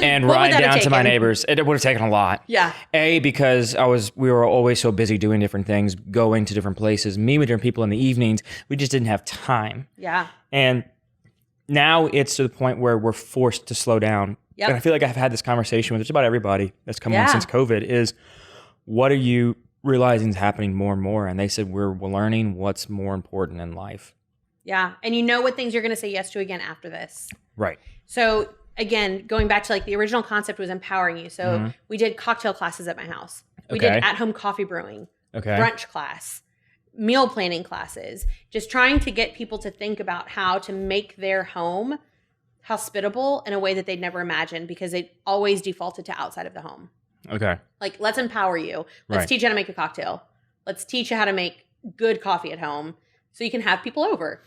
and ride down to my neighbors, it would have taken a lot. Yeah. Because we were always so busy doing different things, going to different places, meeting with different people in the evenings. We just didn't have time. Yeah. And now it's to the point where we're forced to slow down. Yep. And I feel like I've had this conversation with just about everybody that's come on since COVID is, what are you realizing is happening more and more? And they said, we're learning what's more important in life. Yeah. And you know what things you're going to say yes to again after this. Right. So again, going back to like the original concept was empowering you. So we did cocktail classes at my house. We did at-home coffee brewing, brunch class, meal planning classes, just trying to get people to think about how to make their home hospitable in a way that they'd never imagined, because they always defaulted to outside of the home. Okay. Like, let's empower you. Let's teach you how to make a cocktail. Let's teach you how to make good coffee at home so you can have people over.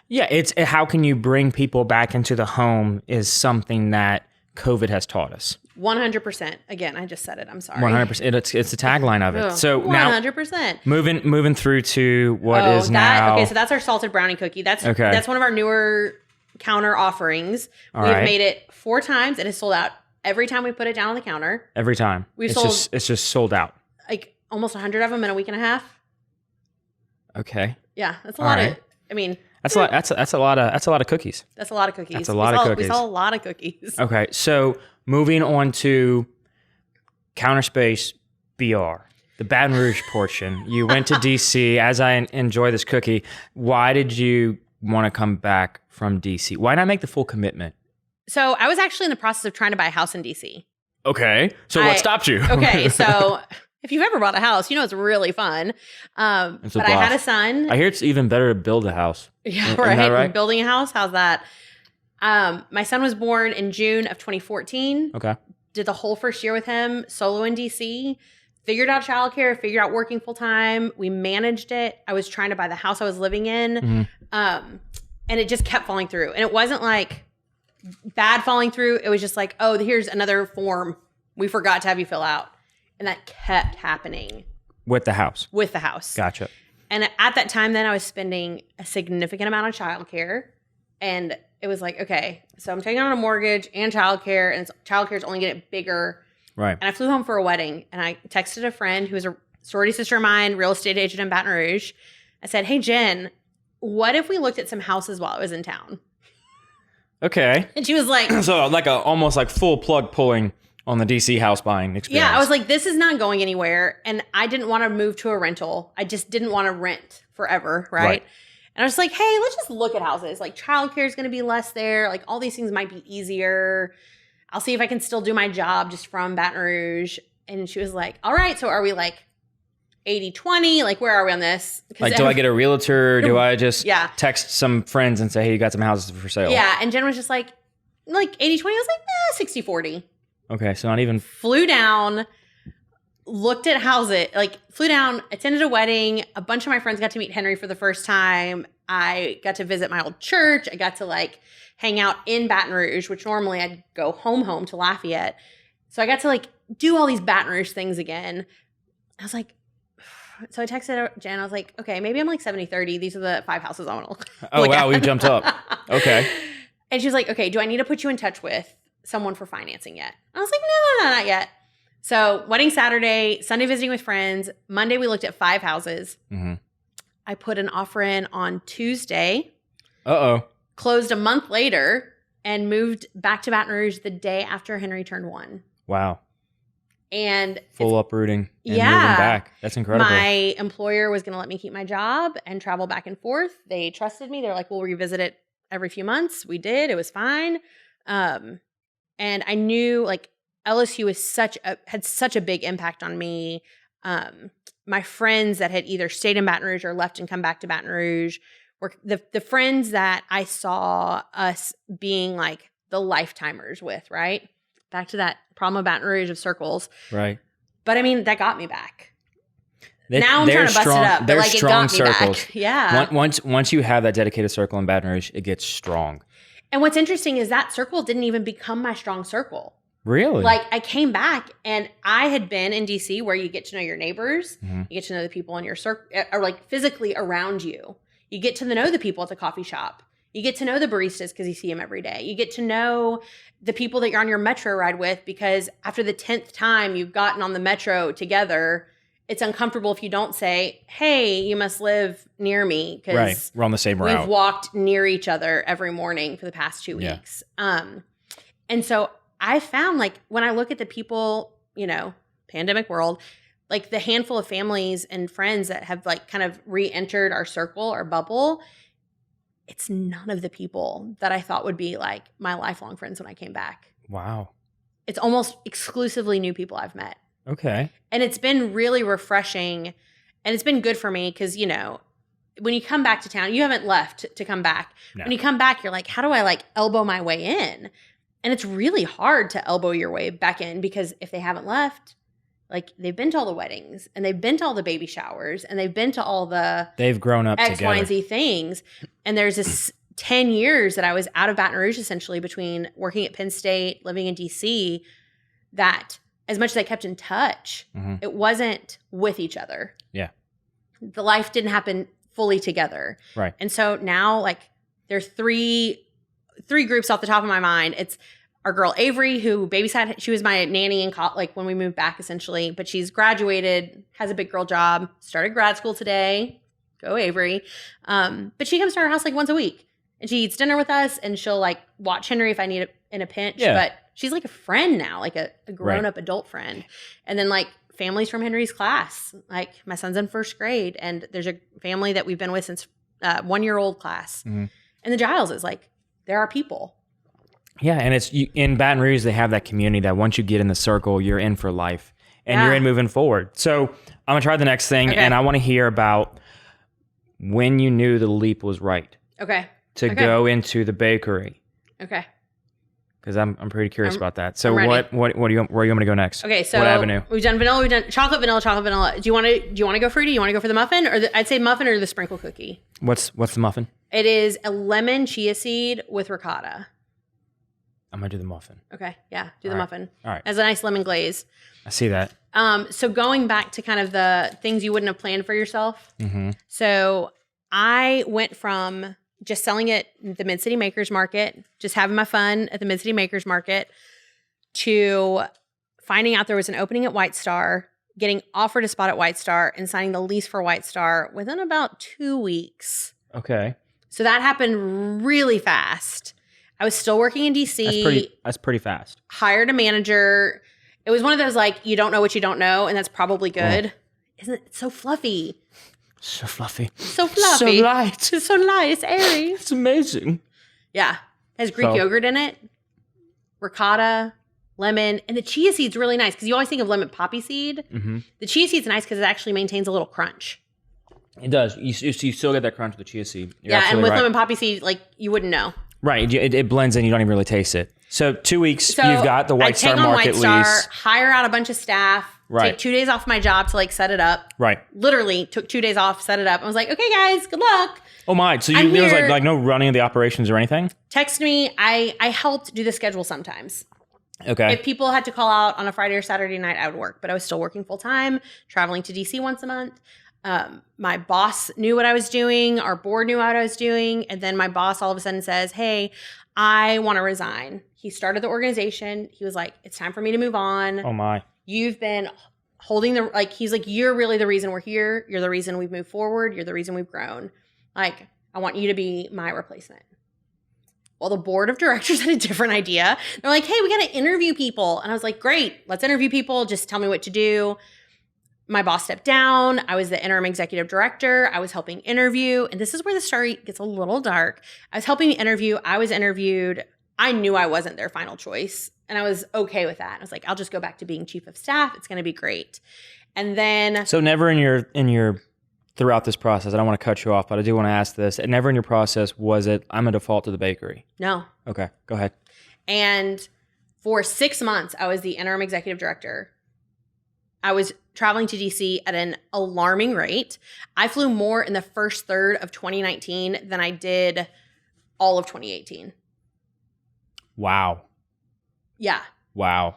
Yeah, it's how can you bring people back into the home is something that COVID has taught us. 100%. Again, I just said it. I'm sorry. 100%. It's the tagline of it. So 100%. Now, moving through to what is now. Okay, so that's our salted brownie cookie. That's one of our newer counter offerings. We've made it 4 times and it's sold out every time we put it down on the counter. Every time. It's just sold out. Like almost 100 of them in a week and a half. Okay. Yeah, that's a lot of. I mean, that's a lot. That's a lot of cookies. That's a lot of cookies. That's a lot of cookies. We sell a lot of cookies. Okay, so moving on to CounterspaceBR, the Baton Rouge portion. You went to DC. As I enjoy this cookie, why did you want to come back from DC? Why not make the full commitment? So I was actually in the process of trying to buy a house in DC. Okay. So what stopped you? Okay. So if you've ever bought a house, you know it's really fun. But I had a son. I hear it's even better to build a house. Yeah, right. Building a house. How's that? My son was born in June of 2014. Okay. Did the whole first year with him solo in DC. Figured out childcare, figured out working full time. We managed it. I was trying to buy the house I was living in. And it just kept falling through. And it wasn't like bad falling through. It was just like, oh, here's another form we forgot to have you fill out. And that kept happening. With the house? With the house. Gotcha. And at that time then I was spending a significant amount of childcare. And it was like, okay, so I'm taking on a mortgage and childcare, and childcare is only getting bigger. Right. And I flew home for a wedding, and I texted a friend who was a sorority sister of mine, real estate agent in Baton Rouge. I said, hey, Jen, what if we looked at some houses while I was in town? Okay. And she was like... So like almost like full plug pulling on the DC house buying experience. Yeah, I was like, this is not going anywhere. And I didn't want to move to a rental. I just didn't want to rent forever, right? And I was like, hey, let's just look at houses. Like childcare is going to be less there. Like all these things might be easier. I'll see if I can still do my job just from Baton Rouge. And she was like, all right, so are we like 80-20? Like, where are we on this? Like, do I get a realtor? Do I just text some friends and say, hey, you got some houses for sale? Yeah. And Jen was just like 80-20. I was like, 60-40. Okay. So not even. Flew down, looked at houses, flew down, attended a wedding. A bunch of my friends got to meet Henry for the first time. I got to visit my old church. I got to hang out in Baton Rouge, which normally I'd go home to Lafayette. So I got to do all these Baton Rouge things again. I was like, so I texted Jen. I was like, okay, maybe I'm 70-30. These are the 5 houses I want to look at. Oh, wow. We've jumped up. Okay. And she was like, okay, do I need to put you in touch with someone for financing yet? I was like, no, not yet. So wedding Saturday, Sunday visiting with friends. Monday, we looked at 5 houses. Mm-hmm. I put an offer in on Tuesday. Uh-oh. Closed a month later and moved back to Baton Rouge the day after Henry turned 1. Wow. And full uprooting and moving back. That's incredible. My employer was going to let me keep my job and travel back and forth. They trusted me. They're like, we'll revisit it every few months. We did. It was fine. And I knew LSU had such a big impact on me. My friends that had either stayed in Baton Rouge or left and come back to Baton Rouge were the friends that I saw us being the lifetimers with, right? Back to that problem of Baton Rouge of circles. Right. But I mean, that got me back. Now I'm trying to bust it up, but like it got me circles. back. Yeah. Once you have that dedicated circle in Baton Rouge, it gets strong. And what's interesting is that circle didn't even become my strong circle. Really? Like I came back and I had been in DC where you get to know your neighbors, you get to know the people in your circle, or like physically around you. You get to know the people at the coffee shop. You get to know the baristas because you see them every day. You get to know the people that you're on your metro ride with because after the 10th time you've gotten on the metro together, it's uncomfortable if you don't say, hey, you must live near me because we're on the same route. We've walked near each other every morning for the past 2 weeks. And so I found like when I look at the people, pandemic world, like the handful of families and friends that have like kind of re-entered our circle or bubble, it's none of the people that I thought would be like my lifelong friends when I came back. Wow. It's almost exclusively new people I've met. Okay. And it's been really refreshing and it's been good for me because, when you come back to town, you haven't left to come back. No. When you come back, you're like, how do I like elbow my way in? And it's really hard to elbow your way back in because if they haven't left, like they've been to all the weddings and they've been to all the baby showers and they've been to all the they've grown up X, together. Y, and Z things. And there's this 10 years that I was out of Baton Rouge essentially between working at Penn State, living in DC, that as much as I kept in touch, it wasn't with each other. Yeah. The life didn't happen fully together. Right. And so now like there's three groups off the top of my mind. It's our girl Avery, who babysat. She was my nanny in like when we moved back, essentially. But she's graduated, has a big girl job, started grad school today. Go Avery! But she comes to our house like once a week, and she eats dinner with us, and she'll like watch Henry if I need it in a pinch. Yeah. But she's like a friend now, like a grown up adult friend. And then like families from Henry's class, like my son's in first grade, and there's a family that we've been with since 1-year-old class, and the Giles is like. There are people. Yeah, and it's in Baton Rouge, they have that community that once you get in the circle, you're in for life. And you're in moving forward. So I'm going to try the next thing, and I want to hear about when you knew the leap was right. Okay. To go into the bakery. Okay. Because I'm pretty curious about that. So where do you want me to go next? Okay, so what avenue? We've done vanilla, we've done chocolate, vanilla. Do you want to go fruity? Do you want to go for the muffin? Or I'd say muffin or the sprinkle cookie. What's the muffin? It is a lemon chia seed with ricotta. I'm going to do the muffin. Okay, yeah, do the muffin. All right. As a nice lemon glaze. I see that. So going back to kind of the things you wouldn't have planned for yourself. So I went from just selling at the Mid-City Makers Market, just having my fun at the Mid-City Makers Market, to finding out there was an opening at White Star, getting offered a spot at White Star, and signing the lease for White Star within about 2 weeks. Okay. So that happened really fast. I was still working in DC. That's pretty fast. Hired a manager. It was one of those like, you don't know what you don't know, and that's probably good. Isn't it so fluffy? So fluffy. So fluffy. So light. It's so light. It's airy. It's amazing. Yeah. It has Greek yogurt in it, ricotta, lemon, and the chia seed's really nice because you always think of lemon poppy seed. The chia seed's nice because it actually maintains a little crunch. It does. You still get that crunch with the chia seed. You're and with lemon poppy seed, like you wouldn't know. Right. It blends in. You don't even really taste it. So 2 weeks, you've got the White Star Market lease. Hire out a bunch of staff. Right. Take 2 days off my job to like set it up. Right. Literally took 2 days off, set it up. I was like, okay, guys, good luck. Oh my. So there was like no running of the operations or anything? Text me. I helped do the schedule sometimes. Okay. If people had to call out on a Friday or Saturday night, I would work. But I was still working full time, traveling to DC once a month. My boss knew what I was doing. Our board knew what I was doing. And then my boss all of a sudden says, hey, I want to resign. He started the organization. He was like, it's time for me to move on. Oh my. You've been holding he's like, you're really the reason we're here. You're the reason we've moved forward. You're the reason we've grown. Like, I want you to be my replacement. Well, the board of directors had a different idea. They're like, hey, we got to interview people. And I was like, great, let's interview people. Just tell me what to do. My boss stepped down. I was the interim executive director. I was helping interview. And this is where the story gets a little dark. I was helping interview. I was interviewed. I knew I wasn't their final choice. And I was okay with that. I was like, I'll just go back to being chief of staff. It's going to be great. And then... So never in your throughout this process, I don't want to cut you off, but I do want to ask this. Never in your process was it, I'm a default to the bakery? No. Okay, go ahead. And for 6 months, I was the interim executive director. I was traveling to DC at an alarming rate. I flew more in the first third of 2019 than I did all of 2018. Wow. Yeah. Wow.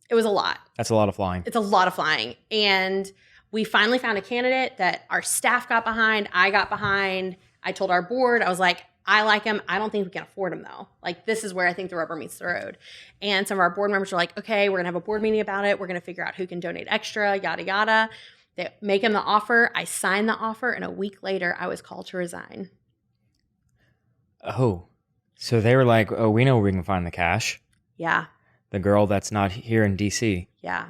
It was a lot. That's a lot of flying. It's a lot of flying. And we finally found a candidate that our staff got behind. I got behind. I told our board, I was like, I like him. I don't think we can afford him though. Like, this is where I think the rubber meets the road. And some of our board members were like, okay, we're going to have a board meeting about it. We're going to figure out who can donate extra, yada, yada. They make him the offer. I signed the offer. And a week later, I was called to resign. Oh, so they were like, oh, we know where we can find the cash. Yeah. The girl that's not here in DC. Yeah.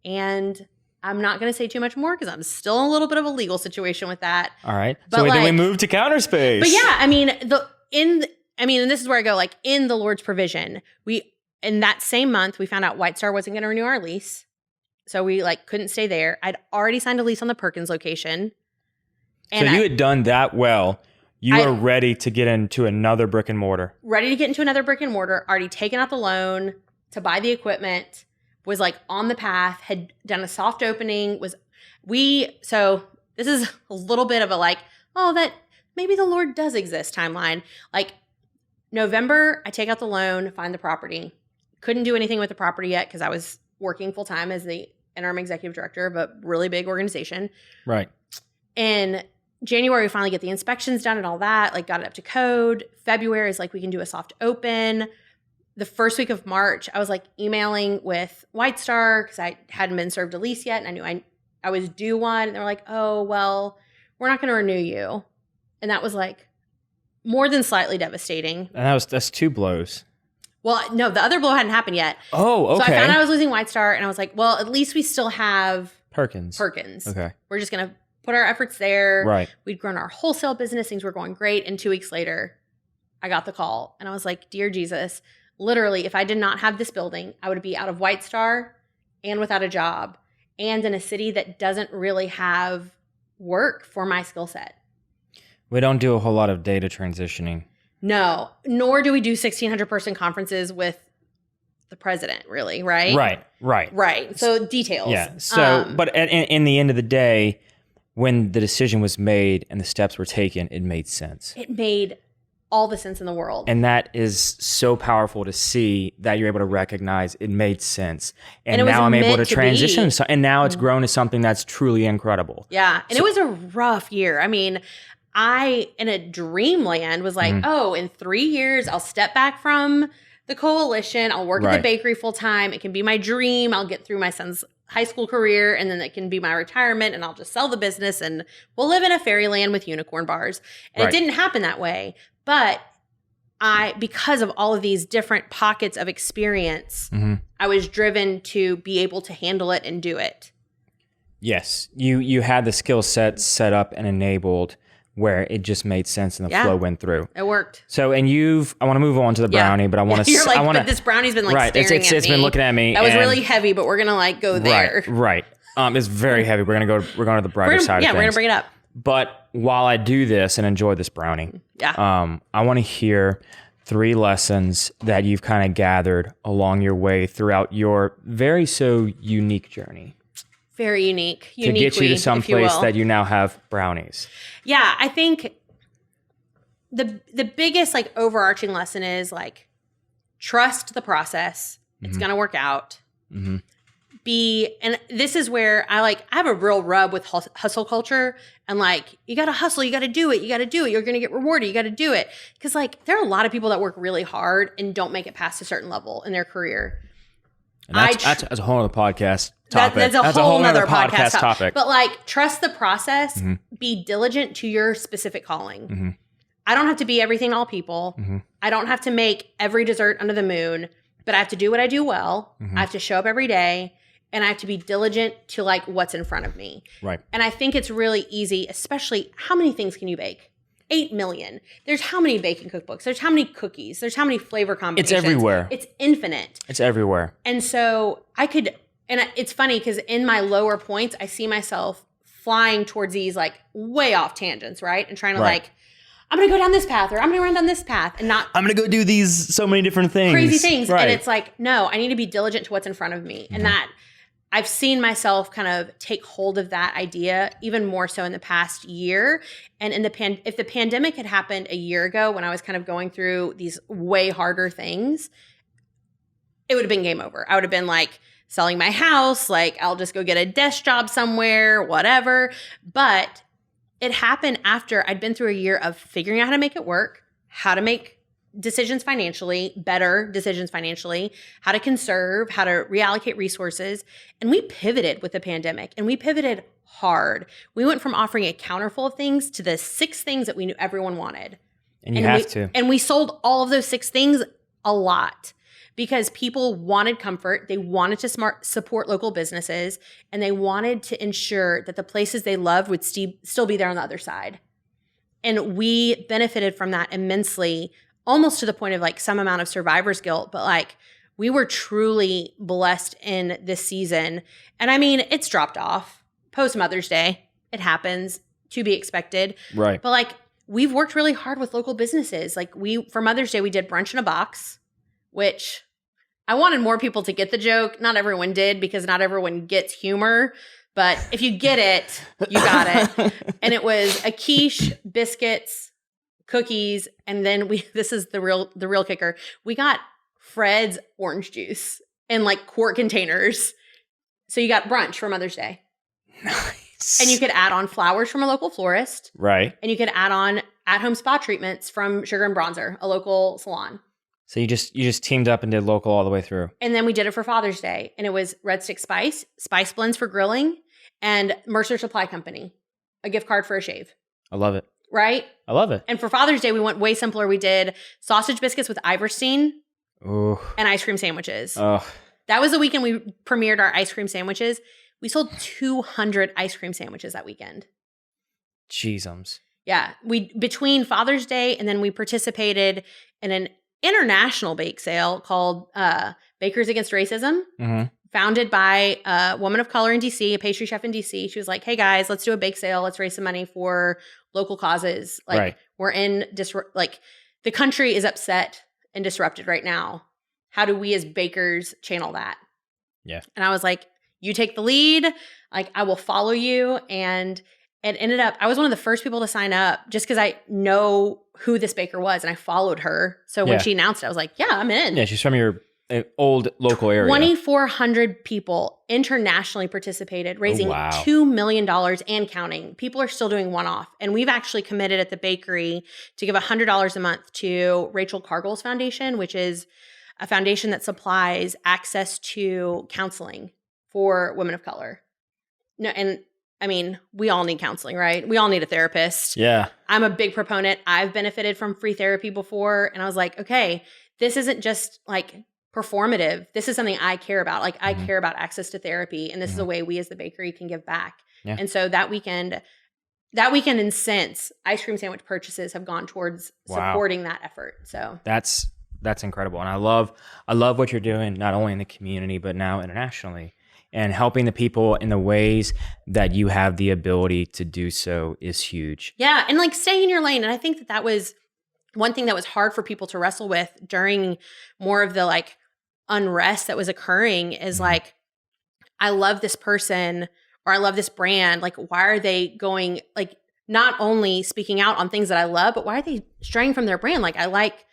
And I'm not going to say too much more because I'm still in a little bit of a legal situation with that. All right. But so then we moved to Counterspace. But yeah, I mean, and this is where I go, like, in the Lord's provision, in that same month, we found out White Star wasn't going to renew our lease. So we couldn't stay there. I'd already signed a lease on the Perkins location. And so you had done that well. You were ready to get into another brick and mortar. Ready to get into another brick and mortar, already taken out the loan to buy the equipment, was on the path, had done a soft opening, so this is a little bit of a that maybe the Lord does exist timeline. November, I take out the loan, find the property. Couldn't do anything with the property yet because I was working full time as the interim executive director of a really big organization. Right. In January, we finally get the inspections done and all that, got it up to code. February is we can do a soft open. The first week of March, I was emailing with White Star because I hadn't been served a lease yet. And I knew I was due one. And they were like, oh, well, we're not going to renew you. And that was more than slightly devastating. And that's two blows. Well, no, the other blow hadn't happened yet. Oh, okay. So I found out I was losing White Star and I was like, well, at least we still have Perkins. Okay. We're just going to put our efforts there. Right. We'd grown our wholesale business. Things were going great. And 2 weeks later, I got the call and I was like, dear Jesus, literally, if I did not have this building, I would be out of White Star and without a job and in a city that doesn't really have work for my skill set. We don't do a whole lot of data transitioning. No, nor do we do 1,600 person conferences with the president, really, right? Right. So details. Yeah. So, but in the end of the day, when the decision was made and the steps were taken, it made sense. It made all the sense in the world. And that is so powerful to see that you're able to recognize it made sense. And now I'm able to transition. And now it's grown to something that's truly incredible. Yeah. And it was a rough year. I mean, I, in a dreamland, was oh, in 3 years, I'll step back from the coalition. I'll work at the bakery full time. It can be my dream. I'll get through my son's high school career and then it can be my retirement and I'll just sell the business and we'll live in a fairyland with unicorn bars. And it didn't happen that way. But because of all of these different pockets of experience, I was driven to be able to handle it and do it. Yes. You had the skill set up and enabled where it just made sense and the flow went through. It worked. So, and I want to move on to the brownie, but I want to, you're but this brownie's been staring at me. It's been looking at me. That was really heavy, but we're going to go there. Right. It's very heavy. We're going to the brighter side of things. Yeah, we're going to bring it up. But while I do this and enjoy this brownie, I want to hear 3 lessons that you've kind of gathered along your way throughout your very so unique journey. Very unique. To get you to some place that you now have brownies. Yeah, I think the biggest overarching lesson is trust the process. It's going to work out. Mm-hmm. And this is where I have a real rub with hustle culture and you got to hustle, you got to do it. You're going to get rewarded. You got to do it. Cause there are a lot of people that work really hard and don't make it past a certain level in their career. And that's a whole other podcast topic. That's a whole other podcast topic. But trust the process, mm-hmm. be diligent to your specific calling. Mm-hmm. I don't have to be everything to all people. Mm-hmm. I don't have to make every dessert under the moon, but I have to do what I do well. Mm-hmm. I have to show up every day. And I have to be diligent to what's in front of me. Right. And I think it's really easy, especially how many things can you bake? 8 million. There's how many baking cookbooks? There's how many cookies? There's how many flavor combinations? It's everywhere. It's infinite. It's everywhere. And so it's funny because in my lower points, I see myself flying towards these way off tangents, right? And trying to I'm going to go down this path or I'm going to run down this path and not. I'm going to go do these so many different things. Crazy things. Right. And it's no, I need to be diligent to what's in front of me. Mm-hmm. And that I've seen myself kind of take hold of that idea even more so in the past year. And if the pandemic had happened a year ago when I was kind of going through these way harder things, it would have been game over. I would have been like selling my house, like I'll just go get a desk job somewhere, whatever. But it happened after I'd been through a year of figuring out how to make it work, how to make decisions financially, better decisions financially, how to conserve, how to reallocate resources. And we pivoted with the pandemic, and we pivoted hard. We went from offering a counter full of things to the 6 things that we knew everyone wanted. And you have to. And we sold all of those 6 things a lot because people wanted comfort. They wanted to support local businesses, and they wanted to ensure that the places they loved would still be there on the other side. And we benefited from that immensely, almost to the point of like some amount of survivor's guilt, but like we were truly blessed in this season. And I mean, it's dropped off post Mother's Day. It happens, to be expected. Right. But like we've worked really hard with local businesses. Like for Mother's Day, we did brunch in a box, which I wanted more people to get the joke. Not everyone did because not everyone gets humor. But if you get it, you got it. And it was a quiche, biscuits, cookies, and then this is the real kicker. We got Fred's orange juice in like quart containers. So you got brunch for Mother's Day. Nice. And you could add on flowers from a local florist. Right. And you could add on at-home spa treatments from Sugar and Bronzer, a local salon. So you just teamed up and did local all the way through. And then we did it for Father's Day. And it was Red Stick Spice, Spice Blends for grilling, and Mercer Supply Company, a gift card for a shave. I love it. Right? I love it. And for Father's Day, we went way simpler. We did sausage biscuits with Iverstein Ooh. and ice cream sandwiches. Oh. That was the weekend we premiered our ice cream sandwiches. We sold 200 ice cream sandwiches that weekend. Jeezums. Yeah. Between Father's Day and then we participated in an international bake sale called Bakers Against Racism. Mm-hmm. Founded by a woman of color in DC, a pastry chef in DC. She was like, hey guys, let's do a bake sale. Let's raise some money for local causes. Like right. we're in the country is upset and disrupted right now. How do we as bakers channel that? Yeah. And I was like, you take the lead. Like I will follow you. And it ended up, I was one of the first people to sign up just because I know who this baker was and I followed her. So when she announced it, I was like, yeah, I'm in. Yeah, she's from your old local area. 2,400 people internationally participated, raising $2 million and counting. People are still doing one-off. And we've actually committed at the bakery to give $100 a month to Rachel Cargill's foundation, which is a foundation that supplies access to counseling for women of color. No, and I mean, we all need counseling, right? We all need a therapist. Yeah. I'm a big proponent. I've benefited from free therapy before. And I was like, okay, this isn't just like performative. This is something I care about. Like I care about access to therapy. And this is a way we as the bakery can give back. Yeah. And so that weekend and since ice cream sandwich purchases have gone towards supporting that effort. So that's incredible. And I love what you're doing, not only in the community, but now internationally, and helping the people in the ways that you have the ability to do so is huge. Yeah. And like staying in your lane. And I think that was one thing that was hard for people to wrestle with during more of the like unrest that was occurring is like, I love this person or I love this brand. Like, why are they going, like, not only speaking out on things that I love, but why are they straying from their brand? Like, I like,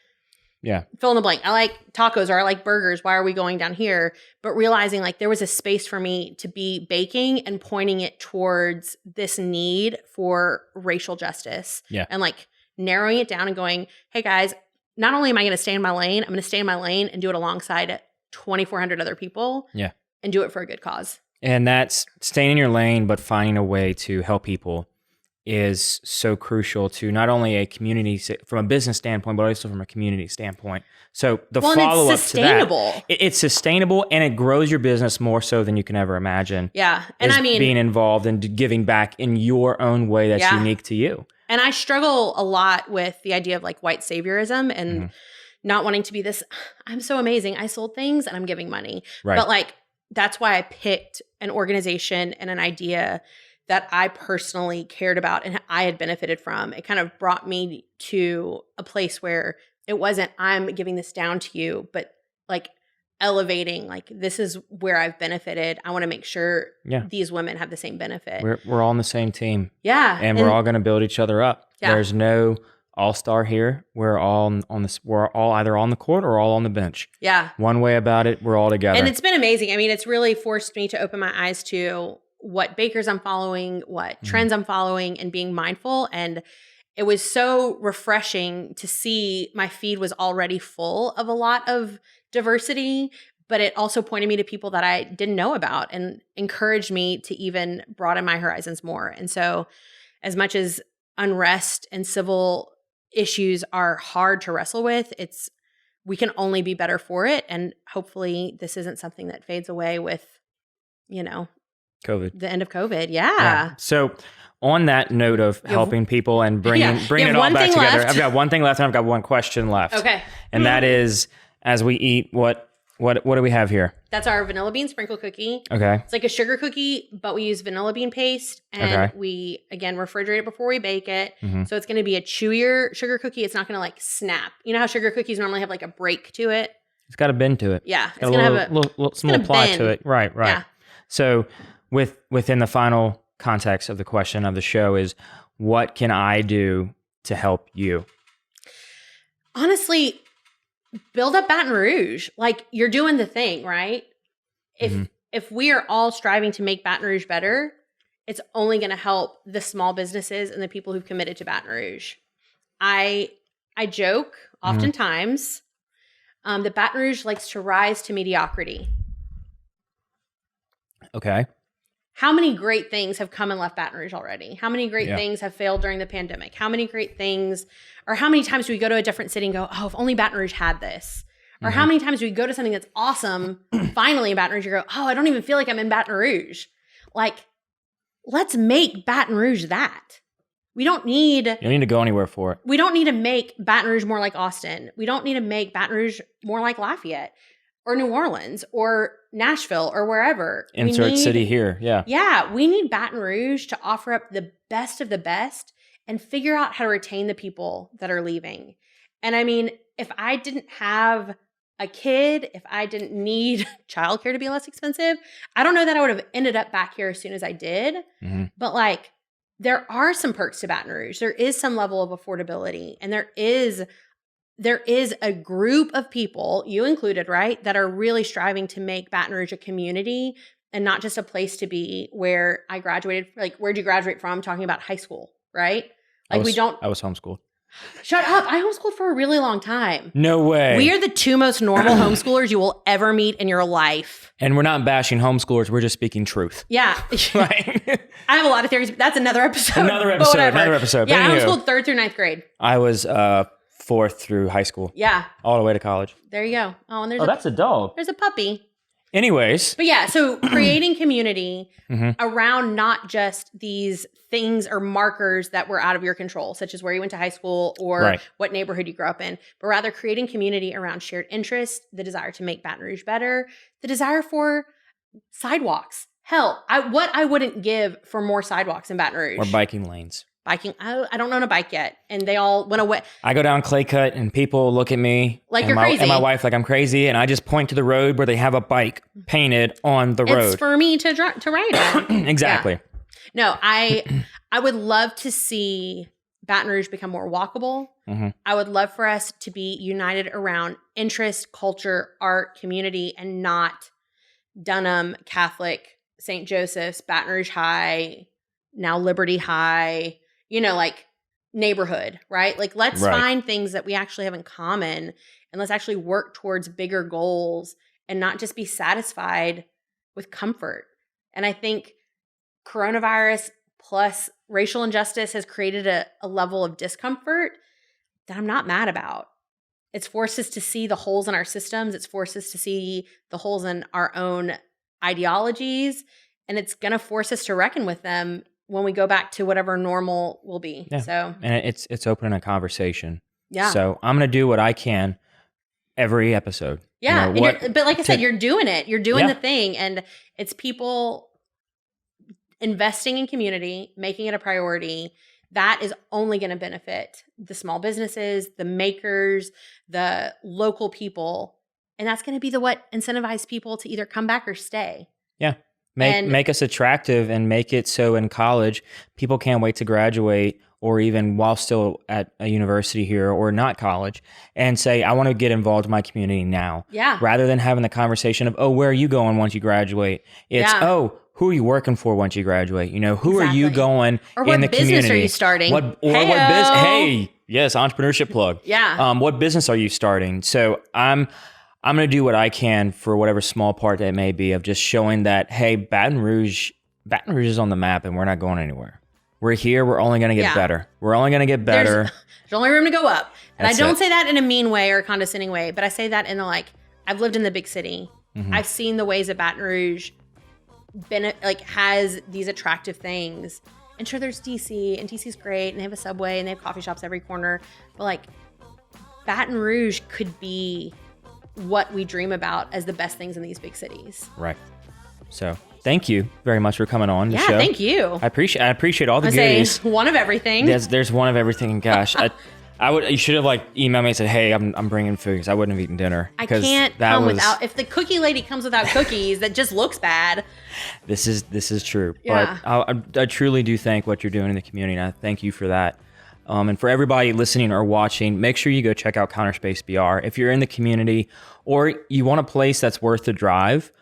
fill in the blank. I like tacos or I like burgers. Why are we going down here? But realizing like there was a space for me to be baking and pointing it towards this need for racial justice. Yeah. And like narrowing it down and going, hey guys, not only am I going to stay in my lane, I'm going to stay in my lane and do it alongside 2,400 other people. Yeah. And do it for a good cause. And that's staying in your lane, but finding a way to help people is so crucial to not only a community from a business standpoint, but also from a community standpoint. So the follow-up to that, it's sustainable and it grows your business more so than you can ever imagine. Yeah. And I mean, being involved and giving back in your own way that's unique to you. And I struggle a lot with the idea of like white saviorism and not wanting to be this, I'm so amazing. I sold things and I'm giving money. Right. But like, that's why I picked an organization and an idea that I personally cared about and I had benefited from. It kind of brought me to a place where it wasn't, I'm giving this down to you, but like elevating, like, this is where I've benefited. I want to make sure these women have the same benefit. We're all on the same team. Yeah. And we're all going to build each other up. Yeah. There's no all-star here. We're all on this. We're all either on the court or all on the bench. Yeah. One way about it, we're all together. And it's been amazing. I mean, it's really forced me to open my eyes to what bakers I'm following, what trends I'm following, and being mindful. And it was so refreshing to see my feed was already full of a lot of diversity, but it also pointed me to people that I didn't know about and encouraged me to even broaden my horizons more. And so as much as unrest and civil issues are hard to wrestle with, we can only be better for it. And hopefully this isn't something that fades away with, COVID. The end of COVID. Yeah. So on that note of helping people and bringing it all back together, I've got one thing left and I've got one question left. Okay. And that is, as we eat, what do we have here? That's our vanilla bean sprinkle cookie. Okay. It's like a sugar cookie, but we use vanilla bean paste, and we, again, refrigerate it before we bake it. Mm-hmm. So it's going to be a chewier sugar cookie. It's not going to like snap. You know how sugar cookies normally have like a break to it? It's got a bend to it. Yeah. It's going to have a little small ply to it. Right. Yeah. So within the final context of the question of the show is, what can I do to help you? Honestly, build up Baton Rouge. Like, you're doing the thing, right? If we are all striving to make Baton Rouge better, it's only going to help the small businesses and the people who've committed to Baton Rouge. I joke oftentimes that Baton Rouge likes to rise to mediocrity. Okay. How many great things have come and left Baton Rouge already? How many great things have failed during the pandemic? How many great things, or how many times do we go to a different city and go, oh, if only Baton Rouge had this? Or how many times do we go to something that's awesome, finally in Baton Rouge, you go, oh, I don't even feel like I'm in Baton Rouge. Like, let's make Baton Rouge that. You don't need to go anywhere for it. We don't need to make Baton Rouge more like Austin. We don't need to make Baton Rouge more like Lafayette or New Orleans or Nashville or wherever. Insert city here. Yeah. Yeah. We need Baton Rouge to offer up the best of the best and figure out how to retain the people that are leaving. And I mean, if I didn't have a kid, if I didn't need childcare to be less expensive, I don't know that I would have ended up back here as soon as I did. Mm-hmm. But like, there are some perks to Baton Rouge. There is some level of affordability, and there is a group of people, you included, right, that are really striving to make Baton Rouge a community and not just a place to be where I graduated. Like, where'd you graduate from? Talking about high school, right? Like, I was homeschooled. Shut up. I homeschooled for a really long time. No way. We are the two most normal homeschoolers you will ever meet in your life. And we're not bashing homeschoolers. We're just speaking truth. Yeah. Right. I have a lot of theories, but that's another episode. Another episode. Yeah, I homeschooled 3rd through 9th grade. I was 4th through high school. Yeah. All the way to college. There you go. Oh, and that's a dog. There's a puppy. Anyways. But yeah, so creating community around not just these things or markers that were out of your control, such as where you went to high school or what neighborhood you grew up in, but rather creating community around shared interests, the desire to make Baton Rouge better, the desire for sidewalks. Hell, I wouldn't give for more sidewalks in Baton Rouge. Or biking lanes. Biking. I don't own a bike yet, and they all went away. I go down Clay Cut, and people look at me like you're crazy, and my wife like I'm crazy, and I just point to the road where they have a bike painted on the road. It's for me to ride on. Exactly. Yeah. No, I would love to see Baton Rouge become more walkable. Mm-hmm. I would love for us to be united around interest, culture, art, community, and not Dunham, Catholic, St. Joseph's, Baton Rouge High, now Liberty High, like neighborhood, right? Like, let's find things that we actually have in common, and let's actually work towards bigger goals and not just be satisfied with comfort. And I think coronavirus plus racial injustice has created a level of discomfort that I'm not mad about. It's forced us to see the holes in our systems. It's forced us to see the holes in our own ideologies. And it's going to force us to reckon with them when we go back to whatever normal will be. Yeah. So, and it's opening a conversation. Yeah. So I'm going to do what I can every episode. Yeah. But like I said, you're doing it. You're doing the thing. And it's people investing in community, making it a priority. That is only going to benefit the small businesses, the makers, the local people. And that's going to be what incentivize people to either come back or stay. Yeah. Make us attractive and make it so in college, people can't wait to graduate or even while still at a university here or not college and say, I want to get involved in my community now. Yeah. Rather than having the conversation of, oh, where are you going once you graduate? It's, oh, who are you working for once you graduate? You know, who are you going or in the community? What business are you starting? What business? Hey, yes, entrepreneurship plug. Yeah. What business are you starting? So I'm going to do what I can for whatever small part that may be of just showing that, hey, Baton Rouge is on the map and we're not going anywhere. We're here. We're only going to get better. We're only going to get better. There's only room to go up. And That's I don't it. say that in a mean way or a condescending way, but I say that in the I've lived in the big city. Mm-hmm. I've seen the ways that Baton Rouge has these attractive things. And sure, there's DC, and DC's great, and they have a Subway, and they have coffee shops every corner. But Baton Rouge could be what we dream about as the best things in these big cities. Right. So thank you very much for coming on the show. Yeah, thank you. I appreciate all the goodies. One of everything. There's one of everything. And gosh, you should have emailed me and said, hey, I'm bringing food because I wouldn't have eaten dinner. I can't come without. If the cookie lady comes without cookies, that just looks bad. This is true. Yeah. But I truly do thank what you're doing in the community, and I thank you for that. And for everybody listening or watching, make sure you go check out CounterspaceBR. If you're in the community or you want a place that's worth the drive,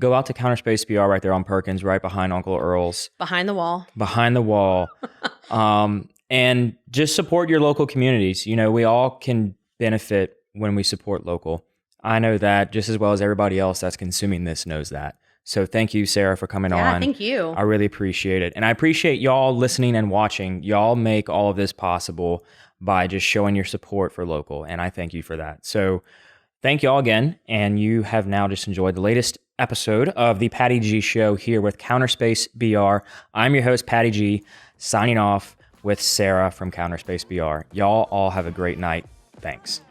go out to CounterspaceBR right there on Perkins, right behind Uncle Earl's. Behind the wall. Behind the wall. And just support your local communities. You know, we all can benefit when we support local. I know that just as well as everybody else that's consuming this knows that. So thank you, Sarah, for coming on. Yeah, thank you. I really appreciate it. And I appreciate y'all listening and watching. Y'all make all of this possible by just showing your support for local. And I thank you for that. So thank y'all again. And you have now just enjoyed the latest episode of the Patty G Show here with CounterspaceBR. I'm your host, Patty G, signing off with Sarah from CounterspaceBR. Y'all all have a great night. Thanks.